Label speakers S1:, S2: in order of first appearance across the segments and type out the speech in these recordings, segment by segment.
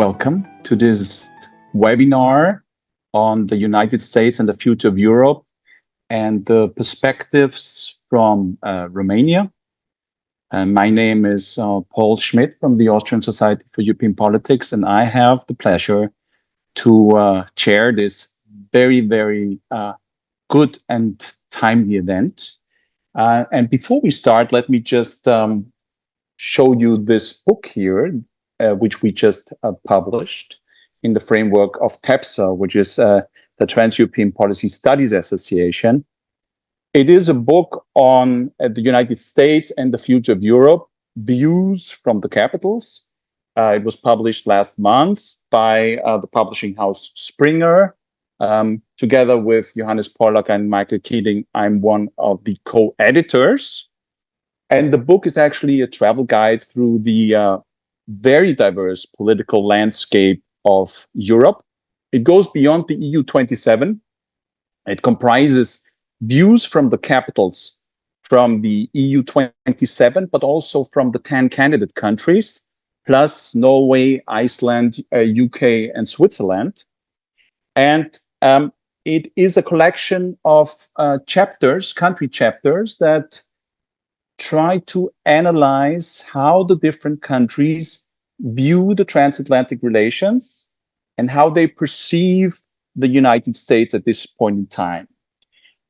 S1: welcome to this webinar on the United States and the future of Europe and the perspectives from Romania. My name is Paul Schmidt from the Austrian Society for European Politics, and I have the pleasure to chair this very, very good and timely event. And before we start, let me just show you this book here, which we just published in the framework of TEPSA, which is the Trans-European Policy Studies Association. It is a book on the United States and the future of Europe, views from the capitals. It was published last month by the publishing house Springer. Together with Johannes Pollak and Michael Kaeding, I'm one of the co-editors. And the book is actually a travel guide through the very diverse political landscape of Europe. It goes beyond the EU 27. It comprises views from the capitals from the EU 27, but also from the 10 candidate countries, plus Norway, Iceland, UK, and Switzerland. And it is a collection of chapters, country chapters, that try to analyze how the different countries view the transatlantic relations and how they perceive the United States at this point in time.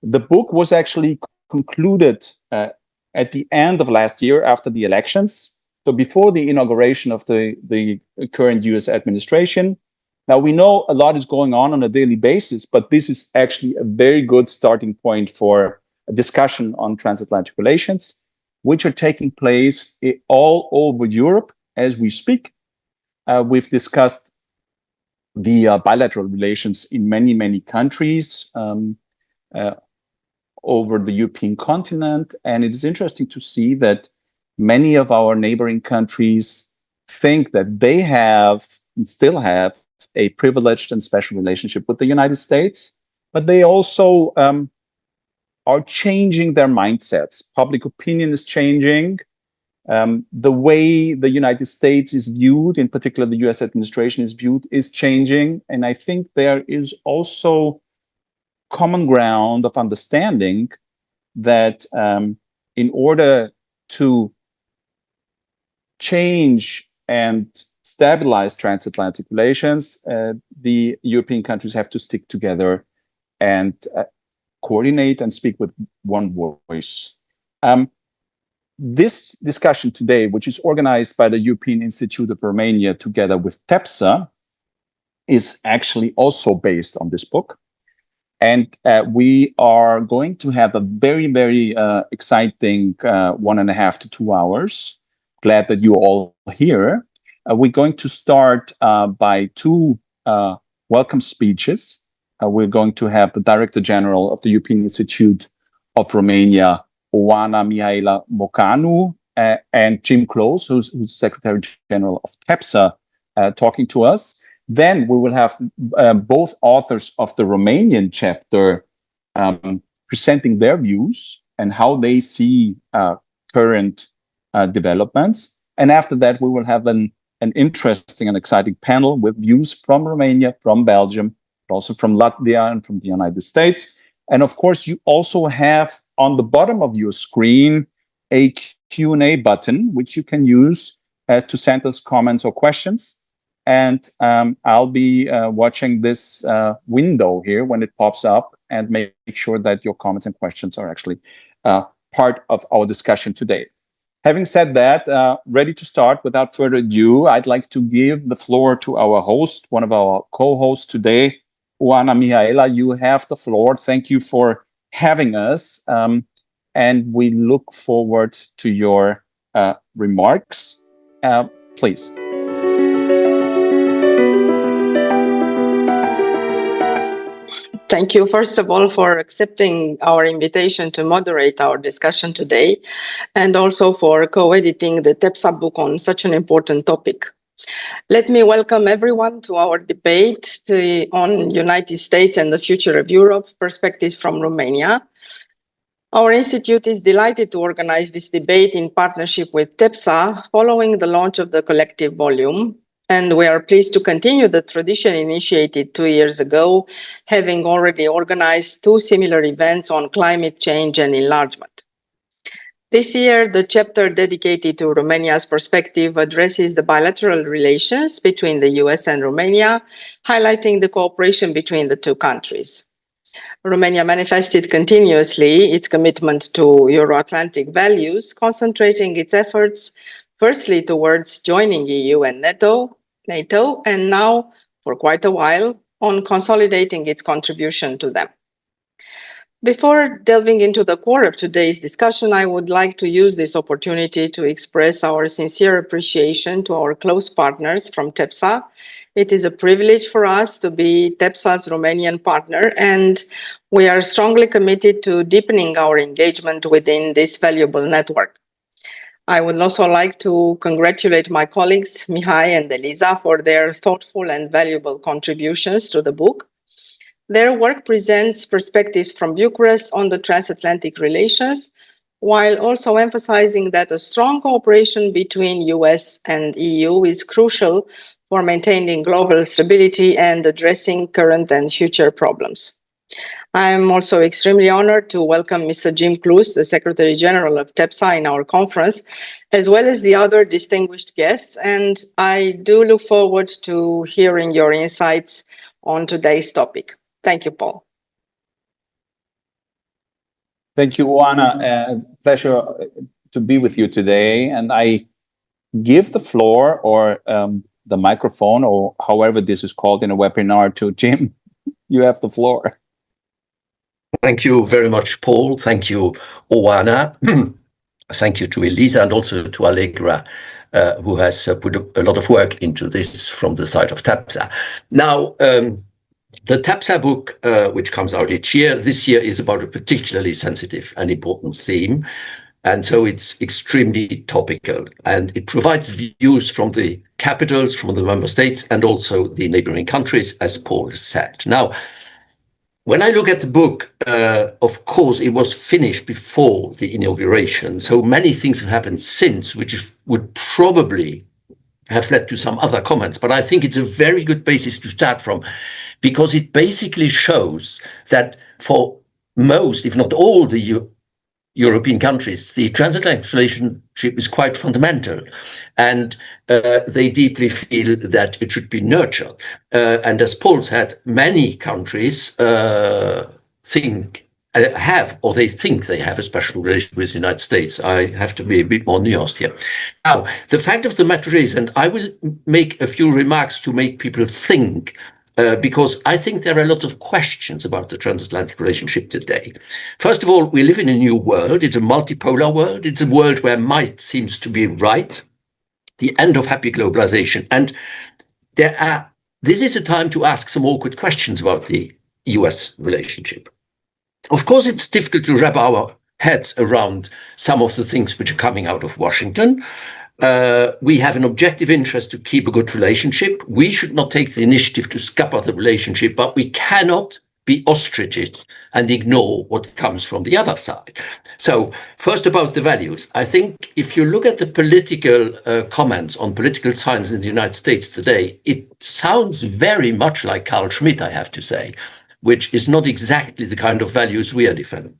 S1: The book was actually concluded at the end of last year after the elections, so before the inauguration of the current US administration. Now, we know a lot is going on a daily basis, but this is actually a very good starting point for a discussion on transatlantic relations, which are taking place all over Europe as we speak. We've discussed the bilateral relations in many, many countries over the European continent. And it is interesting to see that many of our neighboring countries think that they have and still have a privileged and special relationship with the United States, but they also are changing their mindsets. Public opinion is changing. The way the United States is viewed, in particular the US administration is viewed, is changing. And I think there is also common ground of understanding that in order to change and stabilize transatlantic relations, the European countries have to stick together and coordinate and speak with one voice. This discussion today, which is organized by the European Institute of Romania together with TEPSA, is actually also based on this book. And we are going to have a very, very exciting 1.5 to 2 hours. Glad that you're all here. We're going to start by two welcome speeches. We're going to have the Director General of the European Institute of Romania, Oana Mihaela Mocanu, and Jim Close, who's Secretary General of TEPSA, talking to us. Then we will have both authors of the Romanian chapter presenting their views and how they see current developments. And after that, we will have an interesting and exciting panel with views from Romania, from Belgium, but also from Latvia and from the United States. And of course, you also have on the bottom of your screen a Q&A button, which you can use to send us comments or questions. And I'll be watching this window here when it pops up and make sure that your comments and questions are actually part of our discussion today. Having said that, ready to start, without further ado, I'd like to give the floor to our host, one of our co-hosts today, Oana Mihaela. You have the floor. Thank you for having us. And we look forward to your remarks. Please.
S2: Thank you, first of all, for accepting our invitation to moderate our discussion today, and also for co-editing the TEPSA book on such an important topic. Let me welcome everyone to our debate on United States and the future of Europe, perspectives from Romania. Our institute is delighted to organize this debate in partnership with TEPSA following the launch of the collective volume. And we are pleased to continue the tradition initiated 2 years ago, having already organized 2 similar events on climate change and enlargement. This year, the chapter dedicated to Romania's perspective addresses the bilateral relations between the US and Romania, highlighting the cooperation between the two countries. Romania manifested continuously its commitment to Euro-Atlantic values, concentrating its efforts firstly towards joining EU and NATO, and now, for quite a while, on consolidating its contribution to them. Before delving into the core of today's discussion, I would like to use this opportunity to express our sincere appreciation to our close partners from TEPSA. It is a privilege for us to be TEPSA's Romanian partner, and we are strongly committed to deepening our engagement within this valuable network. I would also like to congratulate my colleagues, Mihai and Elisa, for their thoughtful and valuable contributions to the book. Their work presents perspectives from Bucharest on the transatlantic relations, while also emphasizing that a strong cooperation between US and EU is crucial for maintaining global stability and addressing current and future problems. I am also extremely honored to welcome Mr. Jim Klus, the Secretary General of TEPSA, in our conference, as well as the other distinguished guests, and I do look forward to hearing your insights on today's topic. Thank you, Paul.
S1: Thank you, Oana. Pleasure to be with you today. And I give the floor or the microphone, or however this is called in a webinar, to Jim. You have the floor.
S3: Thank you very much, Paul. Thank you, Oana. Thank you to Elisa and also to Allegra, who has put a lot of work into this from the side of TEPSA. Now, the TEPSA book, which comes out each year, this year is about a particularly sensitive and important theme. And so it's extremely topical, and it provides views from the capitals, from the member states, and also the neighboring countries, as Paul said. Now, when I look at the book, of course, it was finished before the inauguration. So many things have happened since, which would probably have led to some other comments. But I think it's a very good basis to start from, because it basically shows that for most, if not all, the European countries, the transatlantic relationship is quite fundamental, and they deeply feel that it should be nurtured. And as Paul said, many countries think they think they have a special relationship with the United States. I have to be a bit more nuanced here. Now, the fact of the matter is, and I will make a few remarks to make people think, because I think there are lots of questions about the transatlantic relationship today. First of all, we live in a new world. It's a multipolar world. It's a world where might seems to be right, the end of happy globalization. And this is a time to ask some awkward questions about the US relationship. Of course, it's difficult to wrap our heads around some of the things which are coming out of Washington. We have an objective interest to keep a good relationship. We should not take the initiative to scupper the relationship, but we cannot be ostriches and ignore what comes from the other side. So first, about the values. I think if you look at the political comments on political science in the United States today, it sounds very much like Carl Schmidt, I have to say, which is not exactly the kind of values we are defending.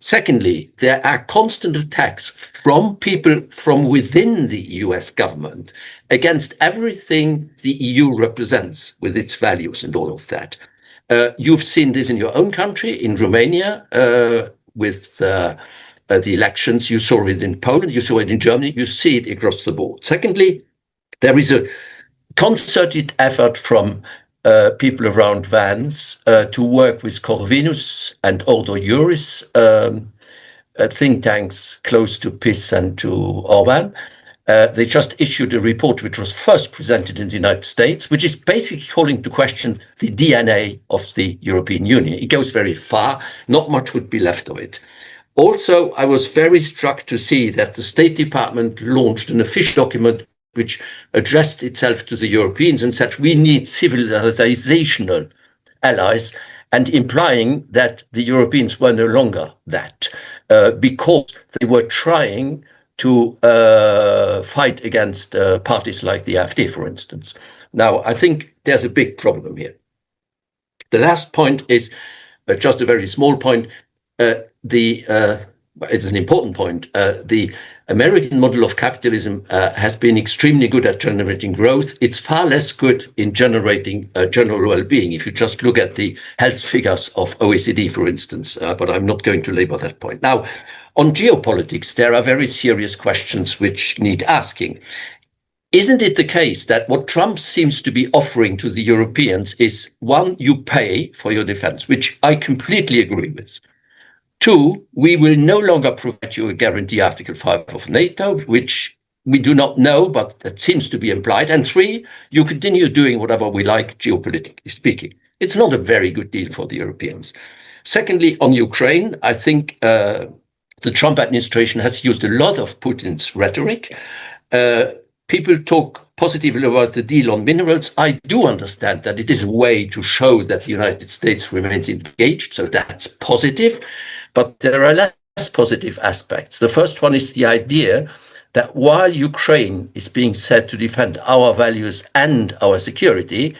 S3: Secondly, there are constant attacks from people from within the US government against everything the EU represents with its values and all of that. You've seen this in your own country, in Romania, with the elections. You saw it in Poland, you saw it in Germany, you see it across the board. Secondly, there is a concerted effort from people around Vance to work with Corvinus and Ordo Iuris, think tanks close to PIS and to Orban. They just issued a report which was first presented in the United States, which is basically calling into question the DNA of the European Union. It goes very far, not much would be left of it. Also, I was very struck to see that the State Department launched an official document which addressed itself to the Europeans and said we need civilizational allies, and implying that the Europeans were no longer that, because they were trying to fight against parties like the AfD, for instance. Now, I think there's a big problem here. The last point is just a very small point. It's an important point. The American model of capitalism has been extremely good at generating growth. It's far less good in generating general well-being. If you just look at the health figures of OECD, for instance, but I'm not going to labor that point. Now, on geopolitics, there are very serious questions which need asking. Isn't it the case that what Trump seems to be offering to the Europeans is, one, you pay for your defense, which I completely agree with. Two, we will no longer provide you a guarantee Article 5 of NATO, which we do not know, but that seems to be implied. And three, you continue doing whatever we like, geopolitically speaking. It's not a very good deal for the Europeans. Secondly, on Ukraine, I think the Trump administration has used a lot of Putin's rhetoric. People talk positively about the deal on minerals. I do understand that it is a way to show that the United States remains engaged, so that's positive. But there are less positive aspects. The first one is the idea that while Ukraine is being said to defend our values and our security,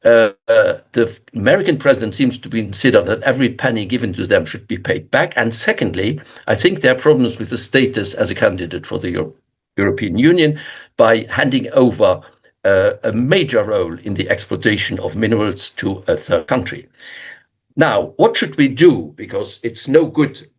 S3: the American president seems to consider that every penny given to them should be paid back. And secondly, I think there are problems with the status as a candidate for the European Union by handing over a major role in the exploitation of minerals to a third country. Now, what should we do? Because it's no good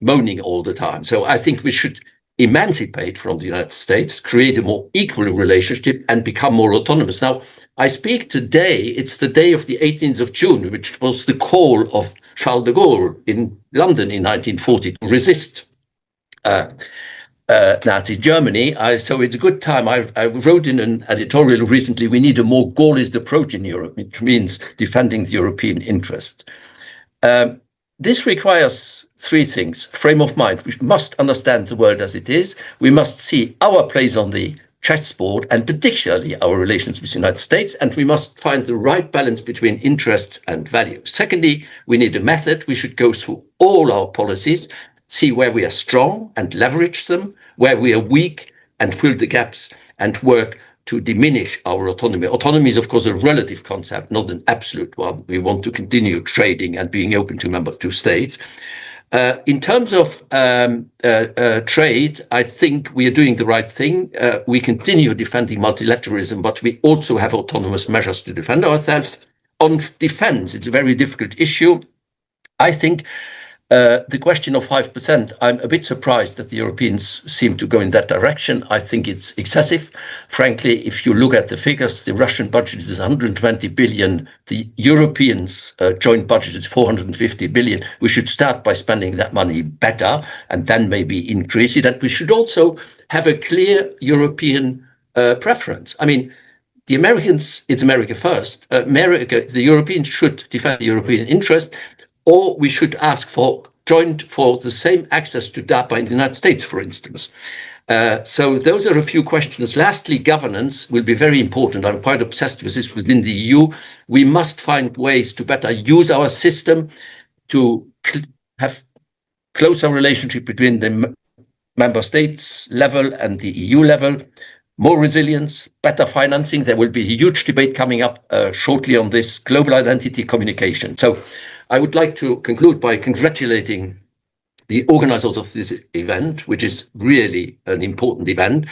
S3: moaning all the time. So I think we should emancipate from the United States, create a more equal relationship, and become more autonomous. Now, I speak today, it's the day of the 18th of June, which was the call of Charles de Gaulle in London in 1940 to resist Nazi Germany. So it's a good time. I wrote in an editorial recently, we need a more Gaullist approach in Europe, which means defending the European interests. This requires three things. Frame of mind. We must understand the world as it is. We must see our place on the chessboard, and particularly our relations with the United States, and we must find the right balance between interests and values. Secondly, we need a method. We should go through all our policies, see where we are strong and leverage them, where we are weak and fill the gaps, and work to diminish our autonomy. Autonomy is, of course, a relative concept, not an absolute one. We want to continue trading and being open to member two states. In terms of trade, I think we are doing the right thing. We continue defending multilateralism, but we also have autonomous measures to defend ourselves. On defense, it's a very difficult issue. I think the question of 5%, I'm a bit surprised that the Europeans seem to go in that direction. I think it's excessive. Frankly, if you look at the figures, the Russian budget is 120 billion. The Europeans' joint budget is 450 billion. We should start by spending that money better and then maybe increase it. And we should also have a clear European preference. I mean, the Americans, it's America first. The Europeans should defend the European interest, or we should ask for the same access to DAPA in the United States, for instance. So those are a few questions. Lastly, governance will be very important. I'm quite obsessed with this within the EU. We must find ways to better use our system to have closer relationship between the member states level and the EU level, more resilience, better financing. There will be a huge debate coming up shortly on this global identity communication. So I would like to conclude by congratulating the organizers of this event, which is really an important event.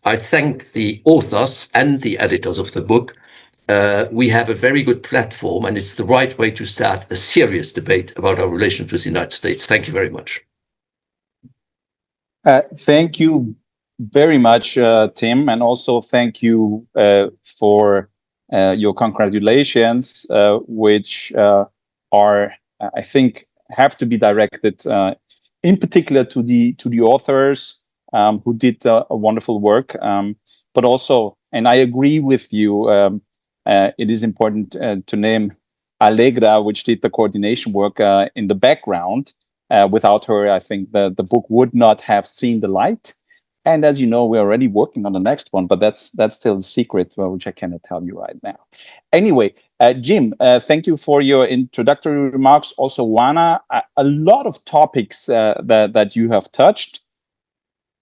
S3: I thank the authors and the editors of the book. We have a very good platform, and it's the right way to start a serious debate about our relations with the United States. Thank you very much.
S1: Thank you very much, Tim, and also thank you for your congratulations, which are, I think, have to be directed in particular to the authors who did a wonderful work, but also, and I agree with you, it is important to name Allegra, which did the coordination work in the background. Without her, I think the book would not have seen the light. And as you know, we're already working on the next one, but that's still a secret, which I cannot tell you right now. Anyway, Jim, thank you for your introductory remarks. Also, Juana, a lot of topics that you have touched.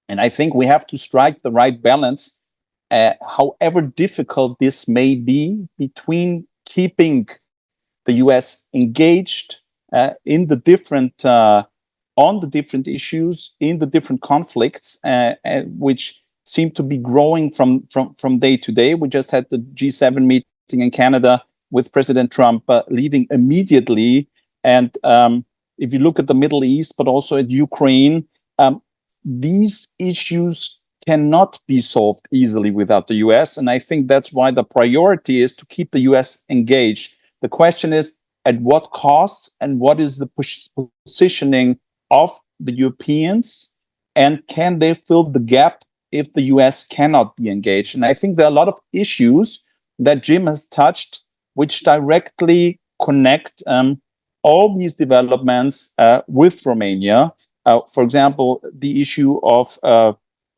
S1: And I think we have to strike the right balance, however difficult this may be, between keeping the US engaged in the different on the different issues, in the different conflicts, which seem to be growing from day to day. We just had the G7 meeting in Canada with President Trump leaving immediately. And if you look at the Middle East, but also at Ukraine, these issues cannot be solved easily without the US. And I think that's why the priority is to keep the US engaged. The question is, at what costs, and what is the positioning of the Europeans, and can they fill the gap if the US cannot be engaged? And I think there are a lot of issues that Jim has touched which directly connect all these developments with Romania. For example, the issue of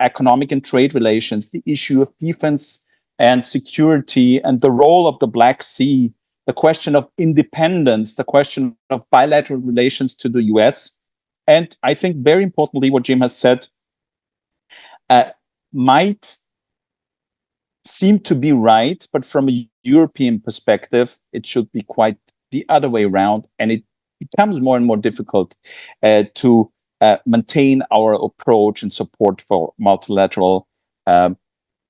S1: economic and trade relations, the issue of defense and security, and the role of the Black Sea, the question of independence, the question of bilateral relations to the US. And I think very importantly, what Jim has said might seem to be right, but from a European perspective, it should be quite the other way around. And it becomes more and more difficult to maintain our approach and support for multilateral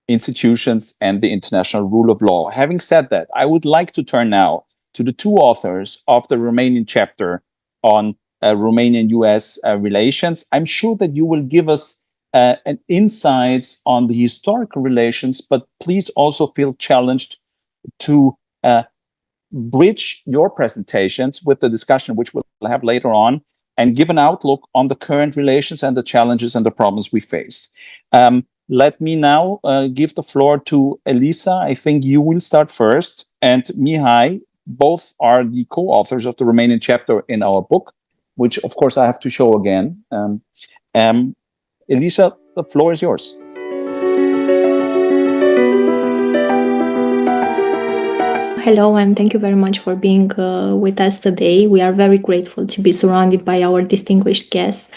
S1: institutions and the international rule of law. Having said that, I would like to turn now to the two authors of the Romanian chapter on Romanian-US relations. I'm sure that you will give us an insights on the historical relations, but please also feel challenged to bridge your presentations with the discussion which we'll have later on, and give an outlook on the current relations and the challenges and the problems we face. Let me now give the floor to Elisa. I think you will start first, and Mihai. Both are the co-authors of the Romanian chapter in our book, which of course I have to show again. Elisa, the floor is yours.
S4: Hello, and thank you very much for being with us today. We are very grateful to be surrounded by our distinguished guests,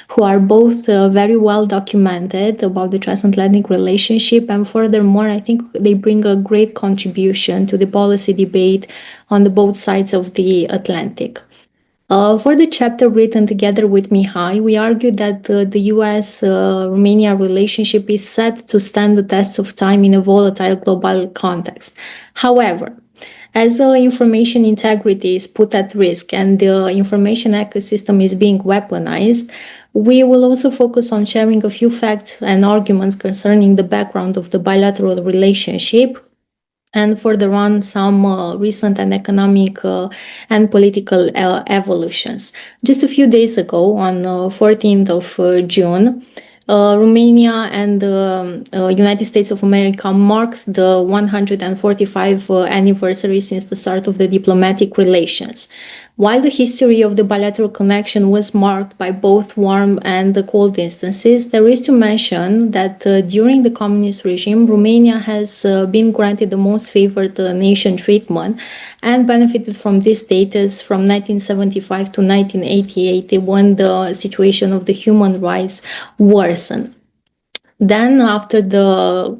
S4: who are both very well documented about the transatlantic relationship, and furthermore, I think they bring a great contribution to the policy debate on the both sides of the Atlantic. For the chapter written together with Mihai, we argued that the US-Romania relationship is set to stand the test of time in a volatile global context. However, as information integrity is put at risk and the information ecosystem is being weaponized, we will also focus on sharing a few facts and arguments concerning the background of the bilateral relationship, and further on some recent and economic and political evolutions. Just a few days ago, on 14th of June, Romania and the United States of America marked the 145th anniversary since the start of the diplomatic relations. While the history of the bilateral connection was marked by both warm and cold instances, there is to mention that during the communist regime, Romania has been granted the most favored nation treatment and benefited from this status from 1975 to 1988, when the situation of the human rights worsened. Then, after the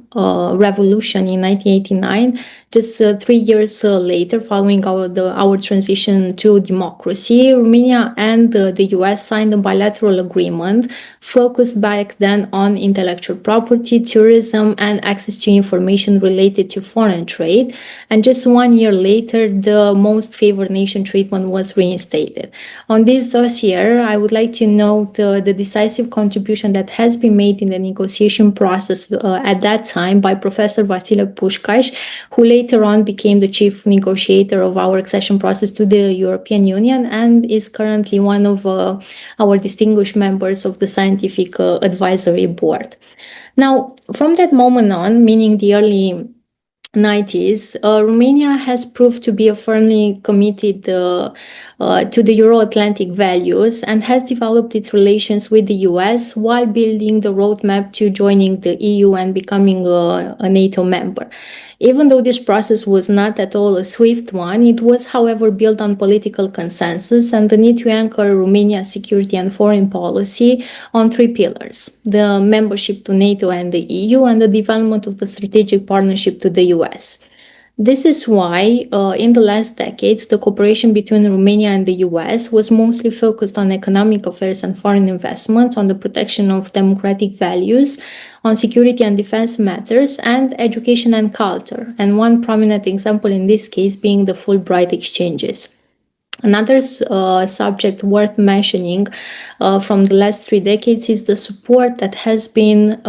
S4: revolution in 1989, just 3 years later, following our transition to democracy, Romania and the US signed a bilateral agreement focused back then on intellectual property, tourism, and access to information related to foreign trade. And just 1 year later, the most favored nation treatment was reinstated. On this dossier, I would like to note the decisive contribution that has been made in the negotiation process at that time by Professor Vasile Pușcaș, who later on became the chief negotiator of our accession process to the European Union and is currently one of our distinguished members of the Scientific Advisory Board. Now, from that moment on, meaning the early 90s, Romania has proved to be a firmly committed to the Euro-Atlantic values and has developed its relations with the US while building the roadmap to joining the EU and becoming a NATO member. Even though this process was not at all a swift one, it was, however, built on political consensus and the need to anchor Romania's security and foreign policy on three pillars: the membership to NATO and the EU and the development of the strategic partnership to the US. This is why, in the last decades, the cooperation between Romania and the US was mostly focused on economic affairs and foreign investments, on the protection of democratic values, on security and defense matters, and education and culture. And one prominent example in this case being the Fulbright exchanges. Another subject worth mentioning from the last 3 decades is the support that has been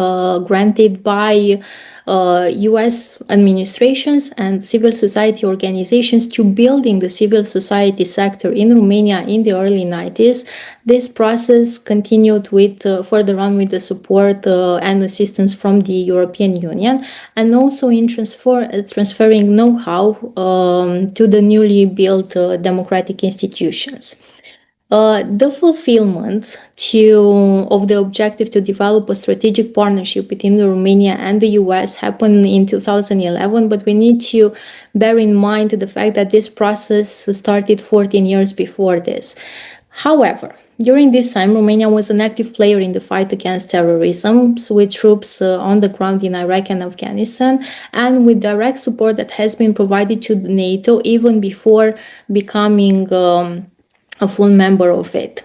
S4: granted by US administrations and civil society organizations to building the civil society sector in Romania in the early 90s. This process continued with further on with the support and assistance from the European Union, and also in transferring know-how to the newly built democratic institutions. The fulfillment of the objective to develop a strategic partnership between Romania and the US happened in 2011, but we need to bear in mind the fact that this process started 14 years before this. However, during this time, Romania was an active player in the fight against terrorism, with troops on the ground in Iraq and Afghanistan, and with direct support that has been provided to NATO even before becoming a full member of it.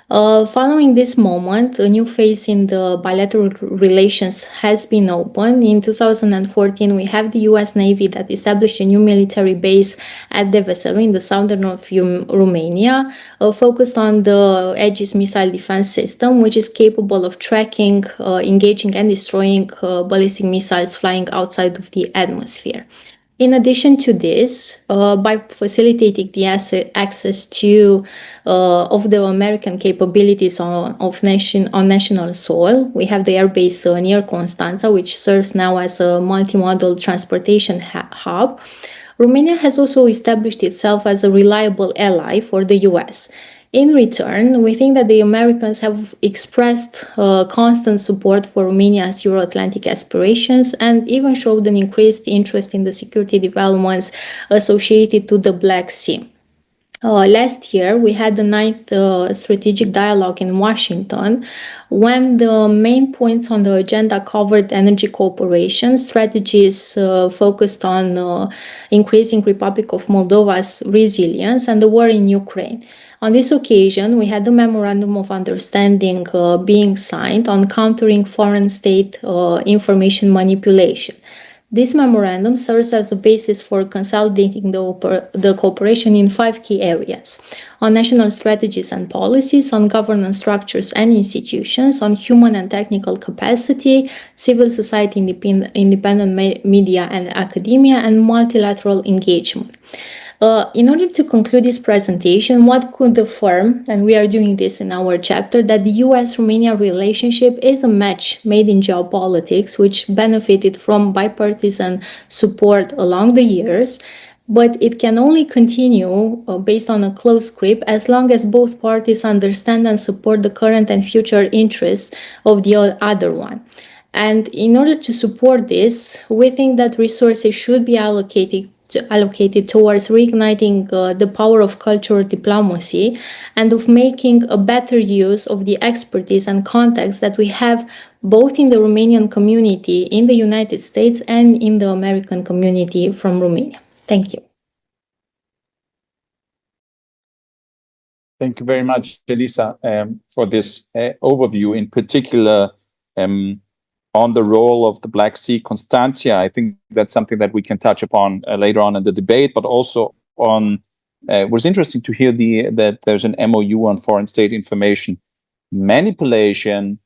S4: Following this moment, a new phase in the bilateral relations has been opened. In 2014, we have the US Navy that established a new military base at Deveselu in the southern of Romania, focused on the Aegis missile defense system, which is capable of tracking, engaging and destroying ballistic missiles flying outside of the atmosphere. In addition to this, by facilitating the access to of the American capabilities on national soil, we have the airbase near Constanța, which serves now as a multimodal transportation hub. Romania has also established itself as a reliable ally for the US. In return, we think that the Americans have expressed constant support for Romania's Euro-Atlantic aspirations and even showed an increased interest in the security developments associated to the Black Sea. Last year, we had the 9th strategic dialogue in Washington, when the main points on the agenda covered energy cooperation, strategies focused on increasing Republic of Moldova's resilience, and the war in Ukraine. On this occasion, we had the Memorandum of Understanding being signed on countering foreign state information manipulation. This memorandum serves as a basis for consolidating the cooperation in 5 key areas: on national strategies and policies, on governance structures and institutions, on human and technical capacity, civil society independent media and academia, and multilateral engagement. In order to conclude this presentation, what could affirm, and we are doing this in our chapter, that the US-Romania relationship is a match made in geopolitics, which benefited from bipartisan support along the years, but it can only continue based on a close grip as long as both parties understand and support the current and future interests of the other one. And in order to support this, we think that resources should be allocated towards reigniting the power of cultural diplomacy and of making a better use of the expertise and contacts that we have both in the Romanian community in the United States and in the American community from Romania. Thank you.
S1: Thank you very much, Elisa, for this overview, in particular on the role of the Black Sea Constanța. I think that's something that we can touch upon later on in the debate, but also on, it was interesting to hear that there's an MOU on foreign state information manipulation,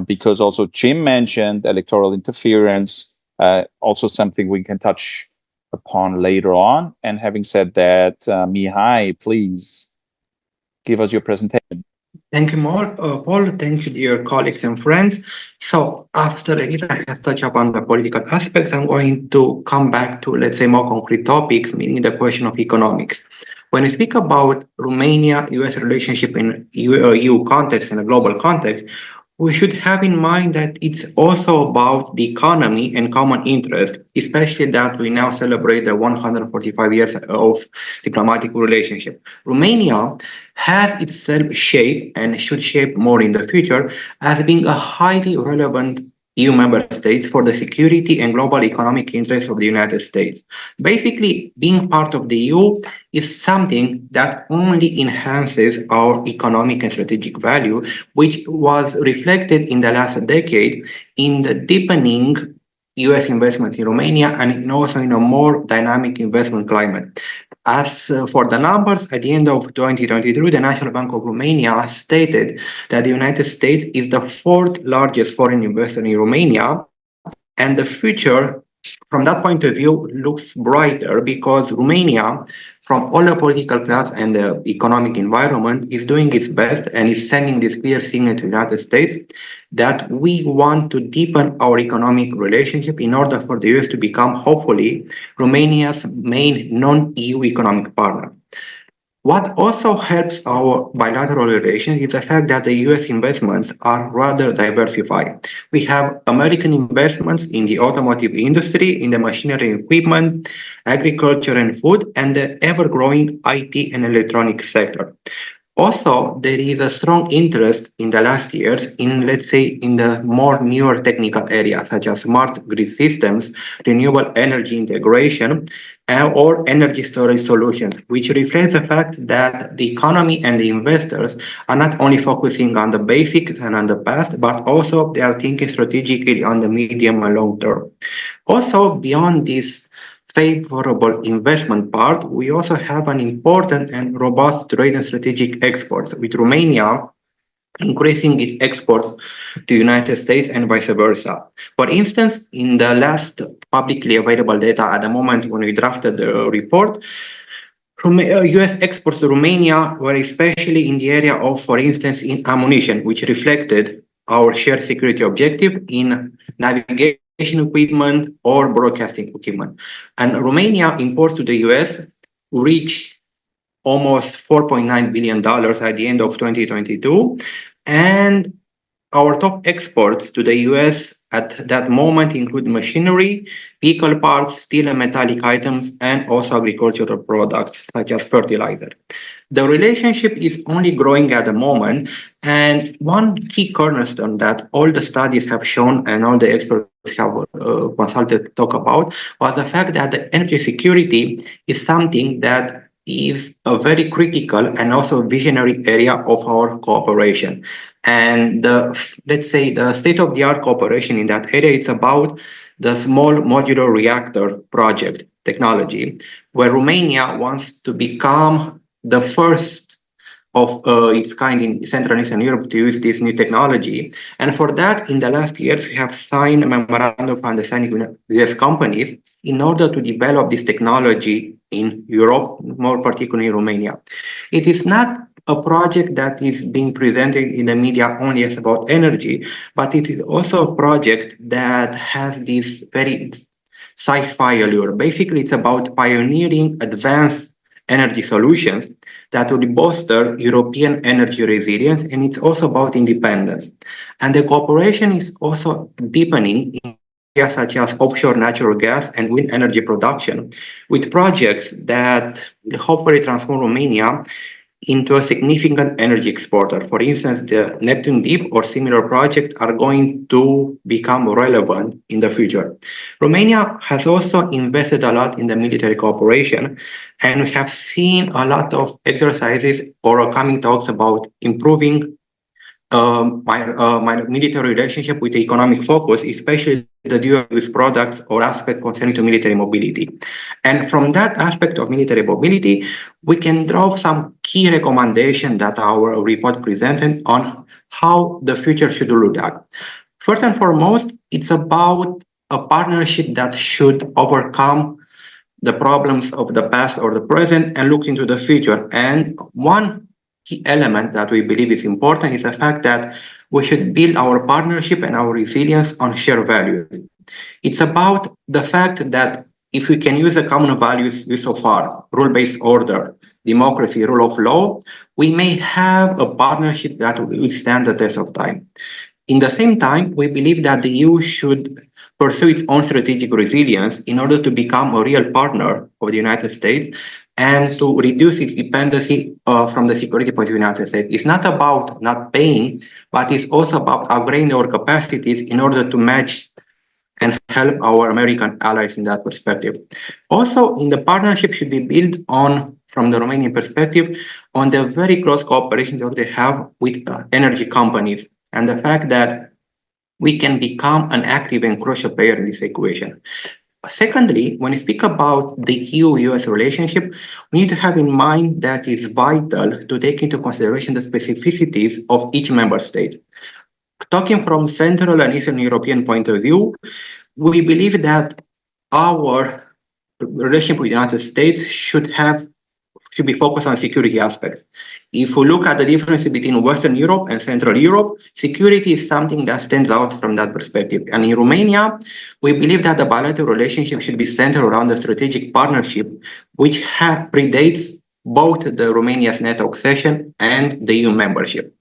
S1: because also Jim mentioned electoral interference, also something we can touch upon later on. And having said that, Mihai, please give us your presentation.
S5: Thank you, Paul. Thank you, dear colleagues and friends. So after Elisa has touched upon the political aspects, I'm going to come back to, let's say, more concrete topics, meaning the question of economics. When we speak about Romania-US relationship in EU context and a global context, we should have in mind that it's also about the economy and common interest, especially that we now celebrate the 145 years of diplomatic relationship. Romania has itself shaped and should shape more in the future as being a highly relevant EU member states for the security and global economic interests of the United States. Basically, being part of the EU is something that only enhances our economic and strategic value, which was reflected in the last decade in the deepening US investment in Romania and also in a more dynamic investment climate. As for the numbers, at the end of 2023, the National Bank of Romania stated that the United States is the fourth largest foreign investor in Romania, and the future from that point of view looks brighter because Romania, from all the political class and the economic environment, is doing its best and is sending this clear signal to the United States that we want to deepen our economic relationship in order for the US to become, hopefully, Romania's main non-EU economic partner. What also helps our bilateral relations is the fact that the US investments are rather diversified. We have American investments in the automotive industry, in the machinery and equipment, agriculture and food, and the ever-growing IT and electronic sector. Also, there is a strong interest in the last years in, let's say, in the more newer technical areas such as smart grid systems, renewable energy integration, or energy storage solutions, which reflects the fact that the economy and the investors are not only focusing on the basics and on the past, but also they are thinking strategically on the medium and long term. Also, beyond this favorable investment part, we also have an important and robust trade and strategic exports, with Romania increasing its exports to the United States and vice versa. For instance, in the last publicly available data at the moment when we drafted the report, US exports to Romania were especially in the area of, for instance, in ammunition, which reflected our shared security objective in navigation equipment or broadcasting equipment. And Romania imports to the US reached almost $4.9 billion at the end of 2022. And our top exports to the US at that moment include machinery, vehicle parts, steel and metallic items, and also agricultural products such as fertilizer. The relationship is only growing at the moment, and one key cornerstone that all the studies have shown and all the experts have consulted talk about was the fact that the energy security is something that is a very critical and also visionary area of our cooperation. And let's say the state-of-the-art cooperation in that area, it's about the small modular reactor project technology, where Romania wants to become the first of its kind in Central and Eastern Europe to use this new technology. And for that, in the last years, we have signed a memorandum of understanding with US companies in order to develop this technology in Europe, more particularly in Romania. It is not a project that is being presented in the media only as about energy, but it is also a project that has this very sci-fi allure. Basically, it's about pioneering advanced energy solutions that will bolster European energy resilience, and it's also about independence. And the cooperation is also deepening in areas such as offshore natural gas and wind energy production, with projects that will hopefully transform Romania into a significant energy exporter. For instance, the Neptune Deep or similar projects are going to become relevant in the future. Romania has also invested a lot in the military cooperation, and we have seen a lot of exercises or upcoming talks about improving my military relationship with the economic focus, especially the dual-use products or aspect concerning to military mobility. And from that aspect of military mobility, we can draw some key recommendations that our report presented on how the future should look like. First and foremost, it's about a partnership that should overcome the problems of the past or the present and look into the future. And one key element that we believe is important is the fact that we should build our partnership and our resilience on shared values. It's about the fact that if we can use the common values we so far, rule-based order, democracy, rule of law, we may have a partnership that will stand the test of time. In the same time, we believe that the EU should pursue its own strategic resilience in order to become a real partner of the United States and to reduce its dependency from the security point of the United States. It's not about not paying, but it's also about upgrading our capacities in order to match and help our American allies in that perspective. Also, in the partnership should be built on, from the Romanian perspective, on the very close cooperation that they have with energy companies and the fact that we can become an active and crucial player in this equation. Secondly, when we speak about the EU-US relationship, we need to have in mind that it's vital to take into consideration the specificities of each member state. Talking from Central and Eastern European point of view, we believe that our relationship with the United States should be focused on security aspects. If we look at the difference between Western Europe and Central Europe, security is something that stands out from that perspective. And in Romania, we believe that the bilateral relationship should be centered around a strategic partnership, which predates both the Romania's NATO accession and the EU membership.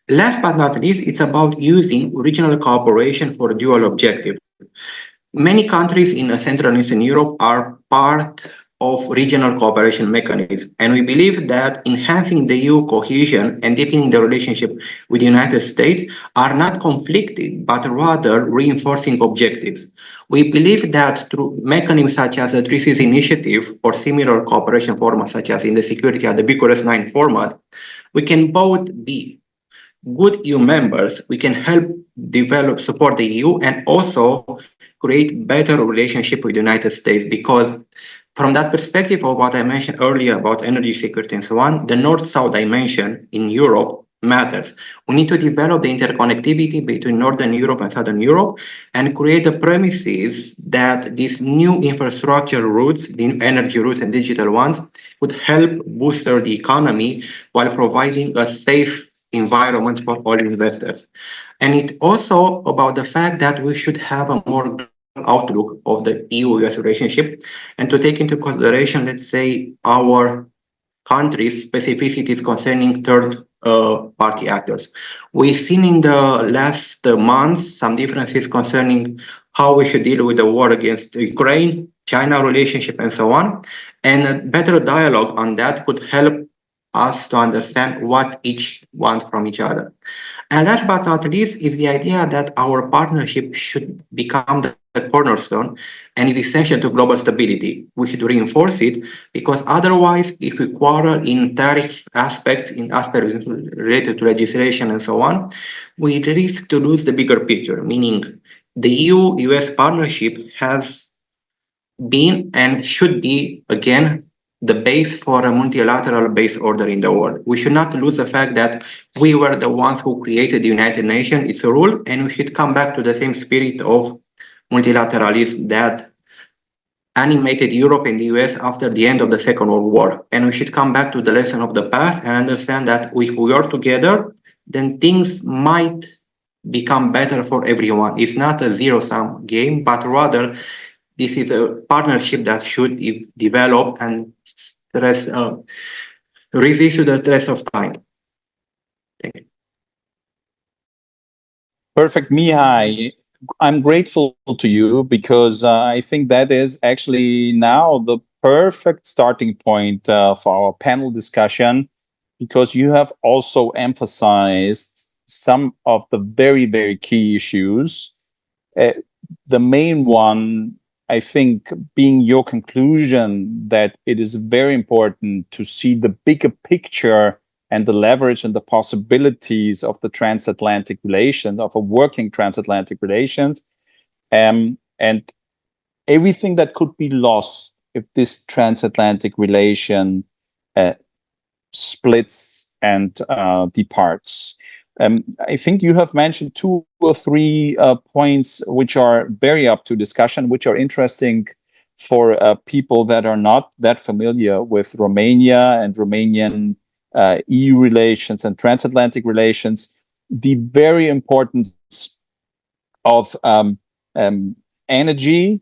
S5: Last but not least, it's about using regional cooperation for a dual objective. Many countries in Central and Eastern Europe are part of regional cooperation mechanisms, and we believe that enhancing the EU cohesion and deepening the relationship with the United States are not conflicting, but rather reinforcing objectives. We believe that through mechanisms such as the 3Cs initiative or similar cooperation formats such as in the security at the Bucharest 9 format, we can both be good EU members, we can help support the EU, and also create better relationship with the United States, because from that perspective of what I mentioned earlier about energy security and so on, the North-South dimension in Europe matters. We need to develop the interconnectivity between Northern Europe and Southern Europe and create the premises that these new infrastructure routes, the energy routes and digital ones, would help boost the economy while providing a safe environment for all investors. And it's also about the fact that we should have a more outlook of the EU-US relationship and to take into consideration, let's say, our country's specificities concerning third party actors. We've seen in the last months some differences concerning how we should deal with the war against Ukraine, China relationship, and so on. And a better dialogue on that could help us to understand what each wants from each other. And last but not least is the idea that our partnership should become the cornerstone and is essential to global stability. We should reinforce it because otherwise, if we quarrel in tariff aspects, in aspects related to legislation and so on, we risk to lose the bigger picture, meaning the EU-US partnership has been and should be, again, the base for a multilateral base order in the world. We should not lose the fact that we were the ones who created the United Nations. It's a rule, and we should come back to the same spirit of multilateralism that animated Europe and the US after the end of the Second World War. And we should come back to the lesson of the past and understand that if we are together, then things might become better for everyone. It's not a zero-sum game, but rather this is a partnership that should develop and resist to the test of time. Thank you.
S1: Perfect, Mihai. I'm grateful to you because I think that is actually now the perfect starting point for our panel discussion, because you have also emphasized some of the very, very key issues. The main one, I think, being your conclusion that it is very important to see the bigger picture and the leverage and the possibilities of the transatlantic relation, of a working transatlantic relations, and everything that could be lost if this transatlantic relation splits and departs. I think you have mentioned 2 or 3 points which are very up to discussion, which are interesting for people that are not that familiar with Romania and Romanian EU relations and transatlantic relations. The very importance of energy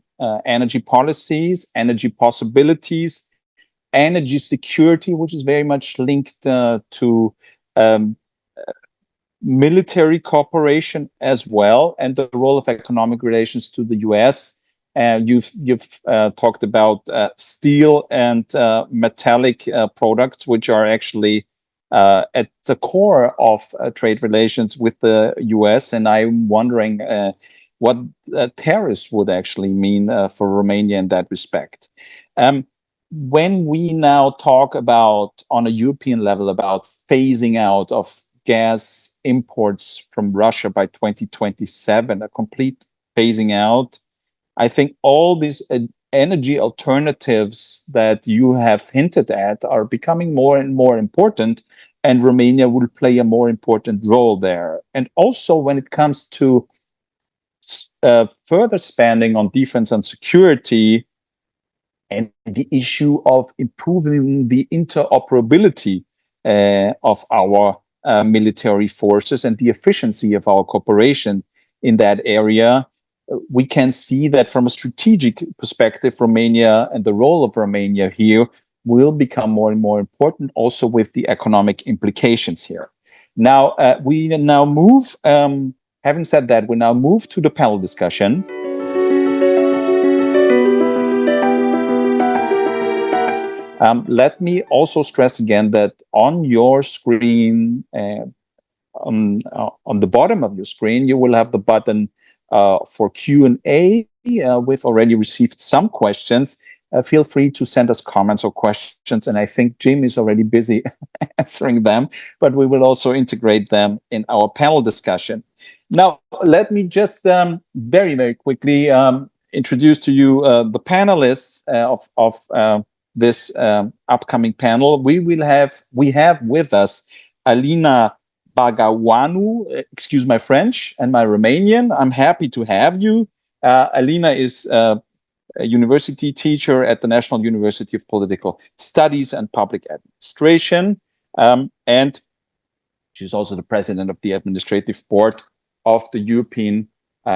S1: policies, energy possibilities, energy security, which is very much linked to military cooperation as well, and the role of economic relations to the US. You've talked about steel and metallic products, which are actually at the core of trade relations with the US. And I'm wondering what tariffs would actually mean for Romania in that respect. When we now talk about, on a European level, about phasing out of gas imports from Russia by 2027, a complete phasing out, I think all these energy alternatives that you have hinted at are becoming more and more important, and Romania will play a more important role there. And also when it comes to further spending on defense and security, and the issue of improving the interoperability of our military forces and the efficiency of our cooperation in that area, we can see that from a strategic perspective, Romania and the role of Romania here will become more and more important, also with the economic implications here. Now, we now move, having said that, we now move to the panel discussion. Let me also stress again that on your screen, on the bottom of your screen, you will have the button for Q&A. We've already received some questions. Feel free to send us comments or questions, and I think Jim is already busy answering them, but we will also integrate them in our panel discussion. Now, let me just very, very quickly introduce to you the panelists of this upcoming panel. We have with us Alina Bagawanu, excuse my French and my Romanian. I'm happy to have you. Alina is a university teacher at the National University of Political Studies and Public Administration, and she's also the president of the administrative board of the European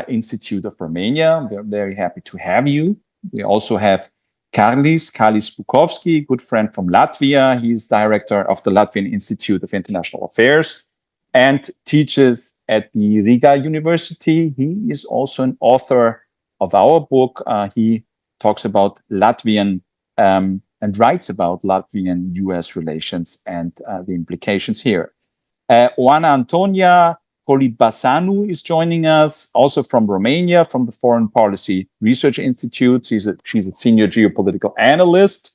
S1: Institute of Romania. We're very happy to have you. We also have Karlis Bukovski, good friend from Latvia. He's director of the Latvian Institute of International Affairs and teaches at the Riga University. He is also an author of our book. He talks about Latvian and writes about Latvian-US relations and the implications here. Oana Antonia Polibasanu is joining us, also from Romania, from the Foreign Policy Research Institute. She's a senior geopolitical analyst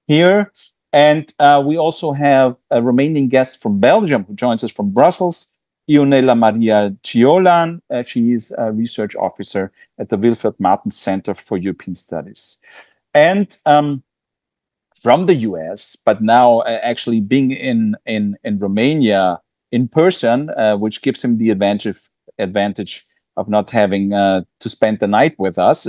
S1: here. And we also have a Romanian guest from Belgium who joins us from Brussels, Ionela Maria Ciolan. She is a research officer at the Wilfred Martens Center for European Studies. And from the US, but now actually being in Romania in person, which gives him the advantage of not having to spend the night with us.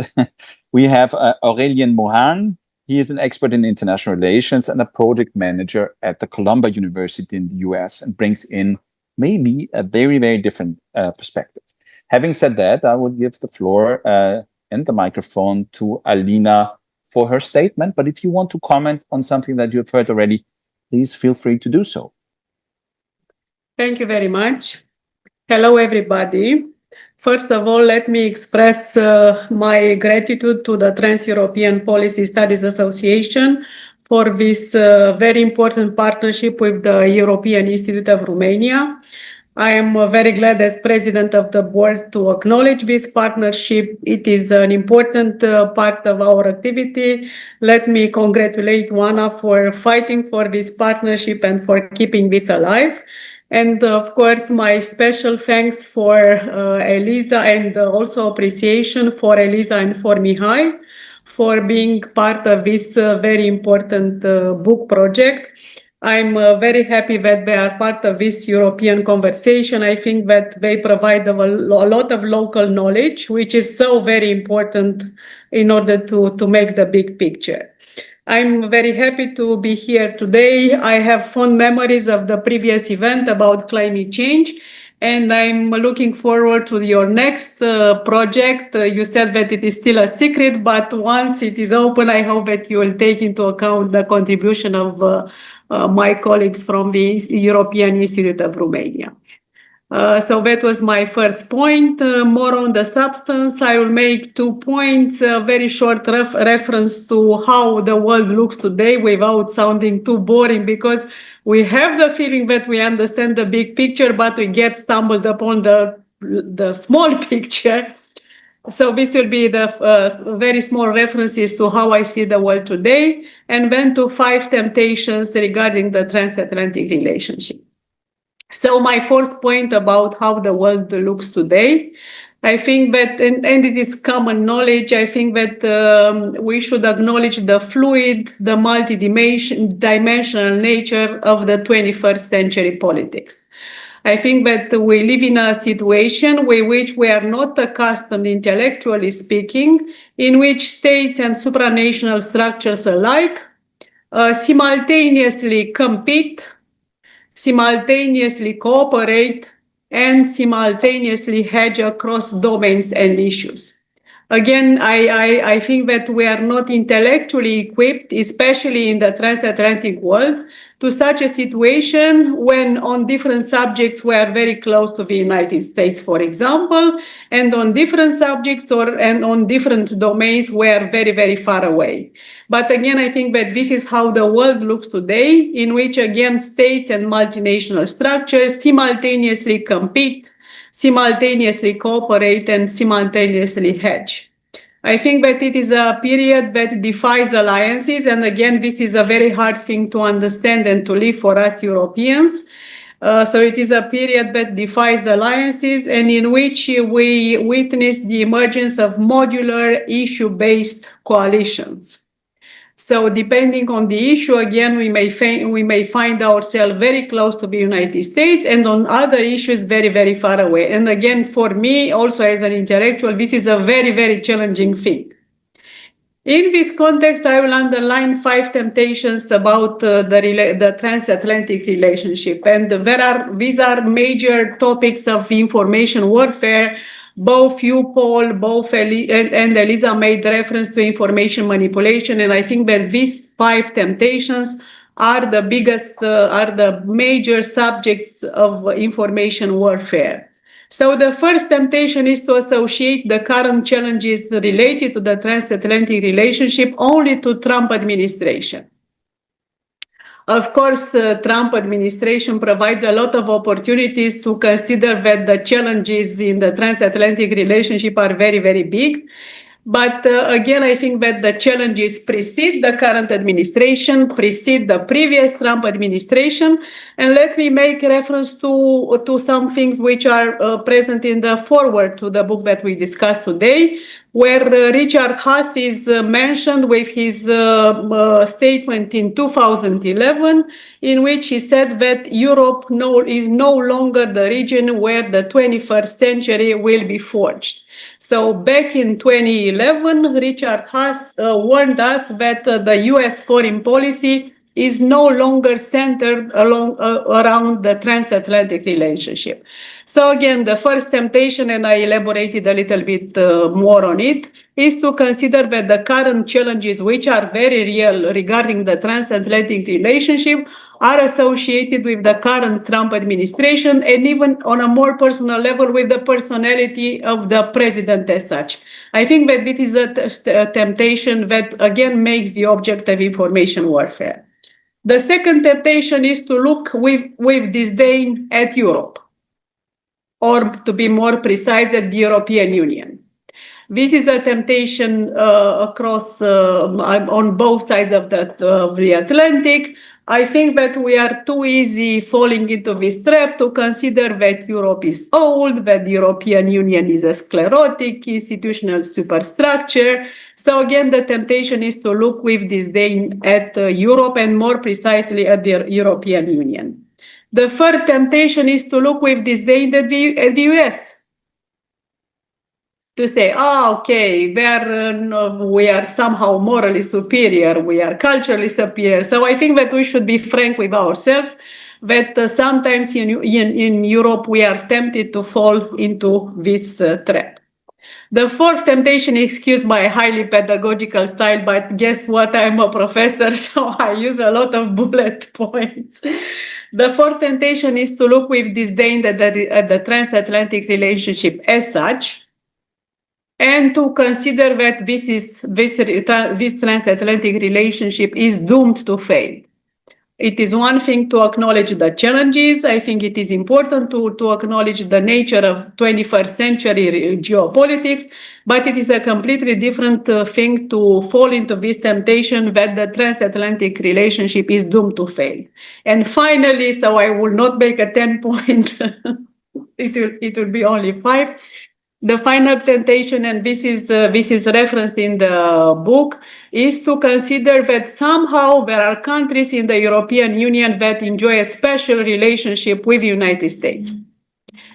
S1: We have Aurélien Mohan. He is an expert in international relations and a project manager at the Columbia University in the US, and brings in maybe a very, very different perspective. Having said that, I will give the floor and the microphone to Alina for her statement. But if you want to comment on something that you've heard already, please feel free to do so.
S6: Thank you very much. Hello, everybody. First of all, let me express my gratitude to the Trans-European Policy Studies Association for this very important partnership with the European Institute of Romania. I am very glad as president of the board to acknowledge this partnership. It is an important part of our activity. Let me congratulate Oana for fighting for this partnership and for keeping this alive. And of course, my special thanks for Elisa, and also appreciation for Elisa and for Mihai for being part of this very important book project. I'm very happy that they are part of this European conversation. I think that they provide a lot of local knowledge, which is so very important in order to make the big picture. I'm very happy to be here today. I have fond memories of the previous event about climate change, and I'm looking forward to your next project. You said that it is still a secret, but once it is open, I hope that you will take into account the contribution of my colleagues from the European Institute of Romania. So that was my first point. More on the substance, I will make 2 points. A very short reference to how the world looks today without sounding too boring, because we have the feeling that we understand the big picture, but we get stumbled upon the small picture. So this will be the very small references to how I see the world today, and then to 5 temptations regarding the transatlantic relationship. So my first point about how the world looks today, I think that, and it is common knowledge, I think that we should acknowledge the fluid, the multi-dimensional nature of the 21st century politics. I think that we live in a situation with which we are not accustomed, intellectually speaking, in which states and supranational structures alike simultaneously compete, simultaneously cooperate, and simultaneously hedge across domains and issues. Again, I think that we are not intellectually equipped, especially in the transatlantic world, to such a situation when on different subjects we are very close to the United States, for example, and on different subjects and on different domains we are very, very far away. But again, I think that this is how the world looks today, in which again states and multinational structures simultaneously compete, simultaneously cooperate, and simultaneously hedge. I think that it is a period that defies alliances, and again, this is a very hard thing to understand and to live for us Europeans. So it is a period that defies alliances and in which we witness the emergence of modular issue-based coalitions. So depending on the issue, again, we may find ourselves very close to the United States, and on other issues very, very far away. And again, for me, also as an intellectual, this is a very, very challenging thing. In this context, I will underline 5 temptations about the transatlantic relationship. And these are major topics of information warfare. Both you, Paul, and Elisa made reference to information manipulation. And I think that these 5 temptations are the biggest, are the major subjects of information warfare. So the first temptation is to associate the current challenges related to the transatlantic relationship only to Trump administration. Of course, Trump administration provides a lot of opportunities to consider that the challenges in the transatlantic relationship are very, very big. But again, I think that the challenges precede the current administration, precede the previous Trump administration. And let me make reference to some things which are present in the foreword to the book that we discussed today, where Richard Haas is mentioned with his statement in 2011, in which he said that Europe is no longer the region where the 21st century will be forged. So back in 2011, Richard Haas warned us that the US foreign policy is no longer centered around the transatlantic relationship. So again, the first temptation, and I elaborated a little bit more on it, is to consider that the current challenges, which are very real regarding the transatlantic relationship, are associated with the current Trump administration, and even on a more personal level with the personality of the president as such. I think that it is a temptation that again makes the object of information warfare. The second temptation is to look with disdain at Europe, or to be more precise, at the European Union. This is a temptation across on both sides of the Atlantic. I think that we are too easy falling into this trap to consider that Europe is old, that the European Union is a sclerotic institutional superstructure. So again, the temptation is to look with disdain at Europe, and more precisely at the European Union. The third temptation is to look with disdain at the US. To say, okay, we are somehow morally superior, we are culturally superior. So I think that we should be frank with ourselves, that sometimes in Europe we are tempted to fall into this trap. The fourth temptation is excused by a highly pedagogical style, but guess what? I'm a professor, so I use a lot of bullet points. The fourth temptation is to look with disdain at the transatlantic relationship as such, and to consider that this transatlantic relationship is doomed to fail. It is one thing to acknowledge the challenges. I think it is important to acknowledge the nature of 21st century geopolitics, but it is a completely different thing to fall into this temptation that the transatlantic relationship is doomed to fail. And finally, so I will not make a 10-point, it will be only 5. The final temptation, and this is referenced in the book, is to consider that somehow there are countries in the European Union that enjoy a special relationship with the United States.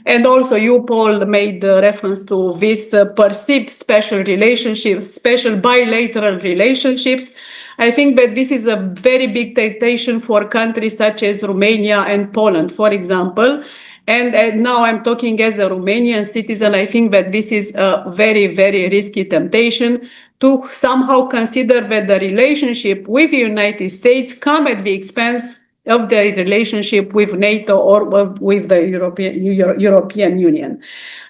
S6: And also you, Paul, made reference to this perceived special relationships, special bilateral relationships. I think that this is a very big temptation for countries such as Romania and Poland, for example. And now I'm talking as a Romanian citizen. I think that this is a very, very risky temptation to somehow consider that the relationship with the United States come at the expense of the relationship with NATO or with the European Union.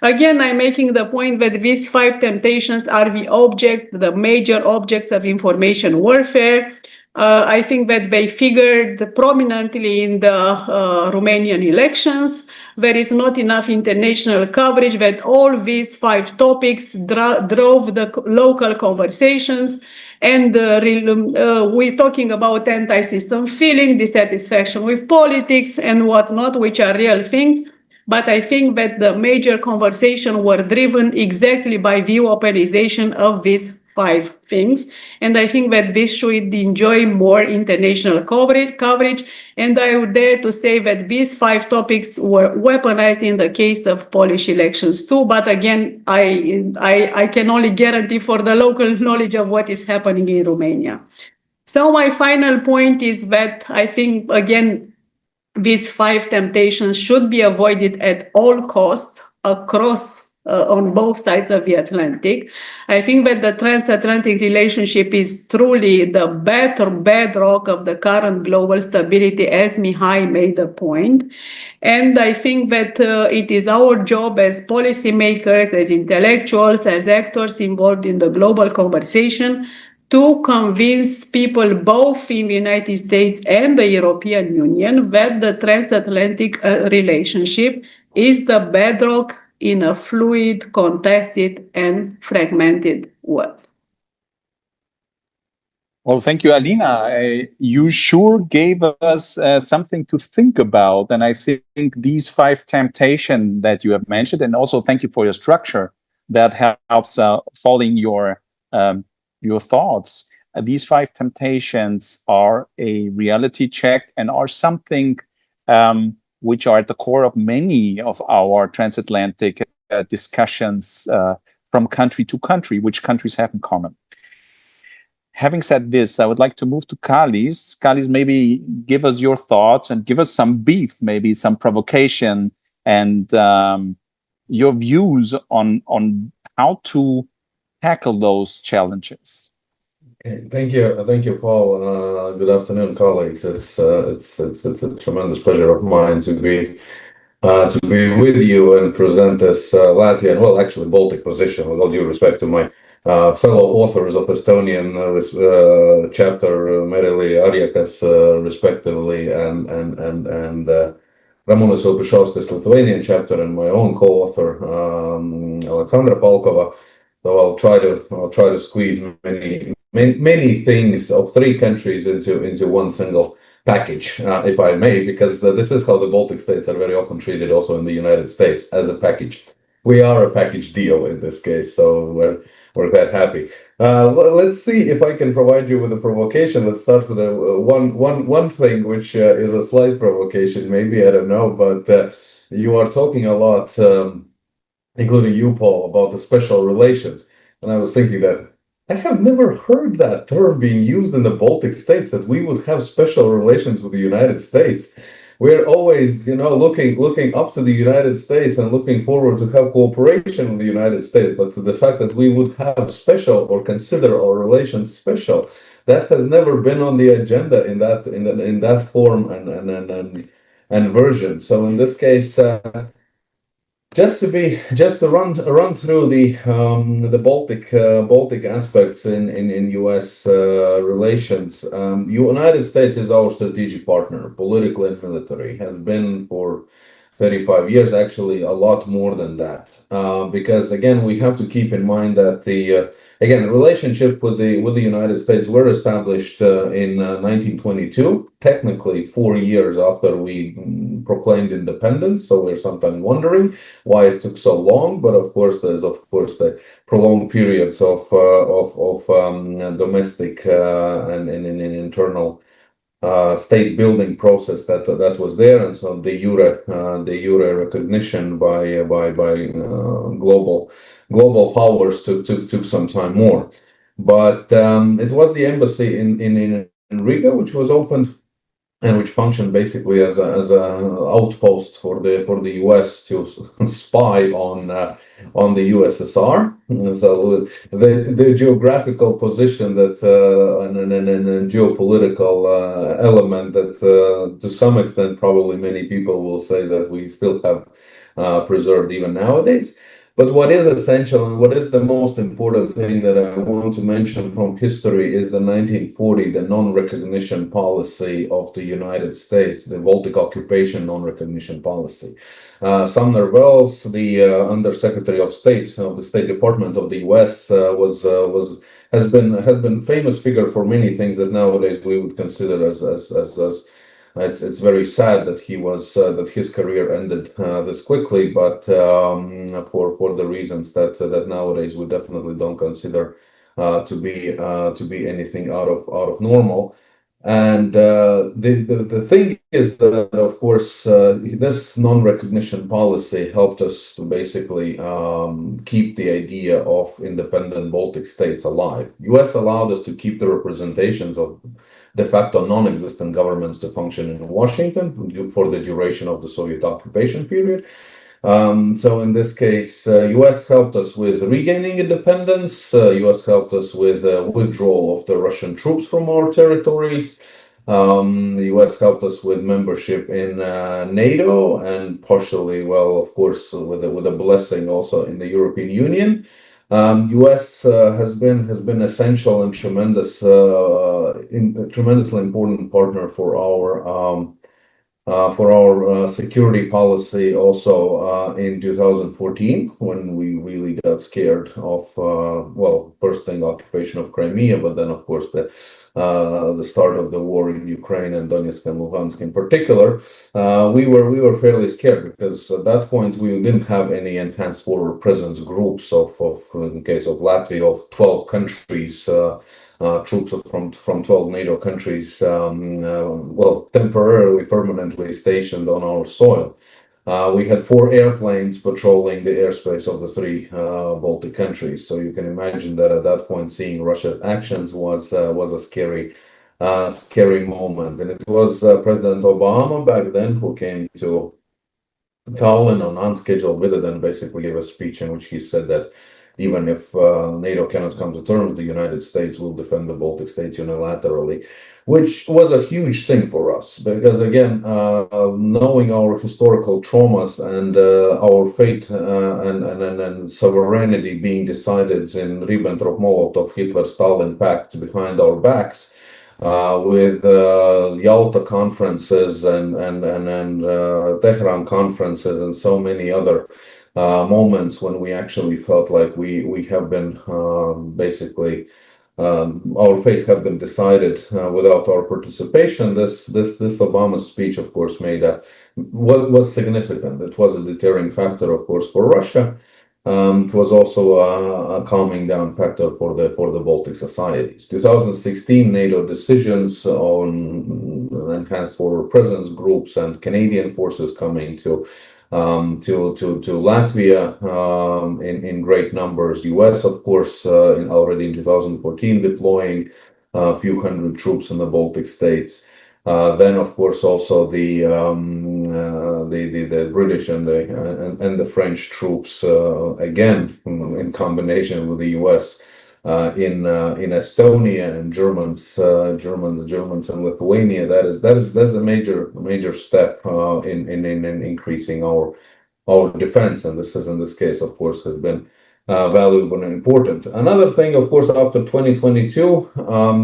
S6: Again, I'm making the point that these 5 temptations are the major objects of information warfare. I think that they figured prominently in the Romanian elections. There is not enough international coverage that all these 5 topics drove the local conversations. And we're talking about anti-system feeling, dissatisfaction with politics and whatnot, which are real things. But I think that the major conversation were driven exactly by the weaponization of these 5 things. And I think that this should enjoy more international coverage. And I would dare to say that these 5 topics were weaponized in the case of Polish elections too. But again, I can only guarantee for the local knowledge of what is happening in Romania. So my final point is that I think, again, these 5 temptations should be avoided at all costs across on both sides of the Atlantic. I think that the transatlantic relationship is truly the bedrock of the current global stability, as Mihai made a point. And I think that it is our job as policymakers, as intellectuals, as actors involved in the global conversation to convince people both in the United States and the European Union that the transatlantic relationship is the bedrock in a fluid, contested, and fragmented world.
S1: Well, thank you, Alina. You sure gave us something to think about. And I think these 5 temptations that you have mentioned, and also thank you for your structure that helps following your thoughts. These 5 temptations are a reality check and are something which are at the core of many of our transatlantic discussions from country to country, which countries have in common. Having said this, I would like to move to Kalis. Kalis, maybe give us your thoughts and give us some beef, maybe some provocation, and your views on how to tackle those challenges.
S7: Thank you, Paul. Good afternoon, colleagues. It's a tremendous pleasure of mine to be with you and present this Latvian, well, actually Baltic position. With all due respect to my fellow authors of Estonian chapter, Merili Arjakas, respectively, and Ramonas Vilpišauskas Lithuanian chapter, and my own co-author Aleksandra Palkova. So I'll try to squeeze many things of 3 countries into one single package, if I may, because this is how the Baltic states are very often treated also in the United States, as a package. We are a package deal in this case, so we're quite happy. Let's see if I can provide you with a provocation. Let's start with one thing, which is a slight provocation, maybe, I don't know, but you are talking a lot, including you, Paul, about the special relations. And I was thinking that I have never heard that term being used in the Baltic states, that we would have special relations with the United States. we're always, looking up to the United States and looking forward to have cooperation with the United States. But the fact that we would have special or consider our relations special, that has never been on the agenda in that form and version. So in this case, just to run through the Baltic aspects in U.S. Relations. United States is our strategic partner, political and military, has been for 35 years, actually a lot more than that. Because again, we have to keep in mind that the relationship with the United States were established in 1922, technically 4 years after we proclaimed independence. So we're sometimes wondering why it took so long. But of course, there's the prolonged periods of domestic and internal state building process that was there, and so de jure recognition by global powers took some time more. But it was the embassy in Riga, which was opened and which functioned basically as a outpost for the U.S. to spy on the USSR. So the geographical position that and geopolitical element that to some extent probably many people will say that we still have preserved even nowadays. But what is essential and what is the most important thing that I want to mention from history is the 1940, the non-recognition policy of the United States, the Baltic occupation non-recognition policy. Sumner Welles, the Undersecretary of State of the State Department of the U.S., has been famous figure for many things that nowadays we would consider as it's very sad that that his career ended this quickly, but for the reasons that nowadays we definitely don't consider to be anything out of normal. And the thing is that, of course, this non-recognition policy helped us to basically keep the idea of independent Baltic states alive. U.S. allowed us to keep the representations of de facto non-existent governments to function in Washington for the duration of the Soviet occupation period. So in this case, U.S. helped us with regaining independence. U.S. helped us with withdrawal of the Russian troops from our territories. The U.S. helped us with membership in NATO and partially, well, of course, with a blessing also in the European Union. U.S. has been essential and tremendously important partner for our security policy also in 2014 when we really got scared of first thing occupation of Crimea, but then of course the start of the war in Ukraine and Donetsk and Luhansk in particular. We were fairly scared because at that point we didn't have any enhanced forward presence groups of in case of Latvia of 12 countries. Troops from 12 NATO countries, temporarily, permanently stationed on our soil. We had 4 airplanes patrolling the airspace of the 3 Baltic countries. So you can imagine that at that point, seeing Russia's actions was a scary moment. And it was President Obama back then who came to Tallinn on unscheduled visit and basically gave a speech in which he said that even if NATO cannot come to terms, the United States will defend the Baltic states unilaterally, which was a huge thing for us because, again, knowing our historical traumas and our fate and sovereignty being decided in Ribbentrop-Molotov, Hitler-Stalin pact behind our backs, with Yalta conferences and Tehran conferences and so many other moments when we actually felt like we have been basically our fate have been decided without our participation. This Obama speech, of course, was significant. It was a deterring factor, of course, for Russia. It was also a calming down factor for the Baltic societies. 2016 NATO decisions on enhanced forward presence groups and Canadian forces coming to Latvia in great numbers. US, of course, already in 2014 deploying a few hundred troops in the Baltic states. Then, of course, also the British and the French troops, again in combination with the U.S. In Estonia, and Germans and Lithuania. That's a major step in increasing our defense, and this is in this case, of course, has been valuable and important. Another thing, of course, after 2022,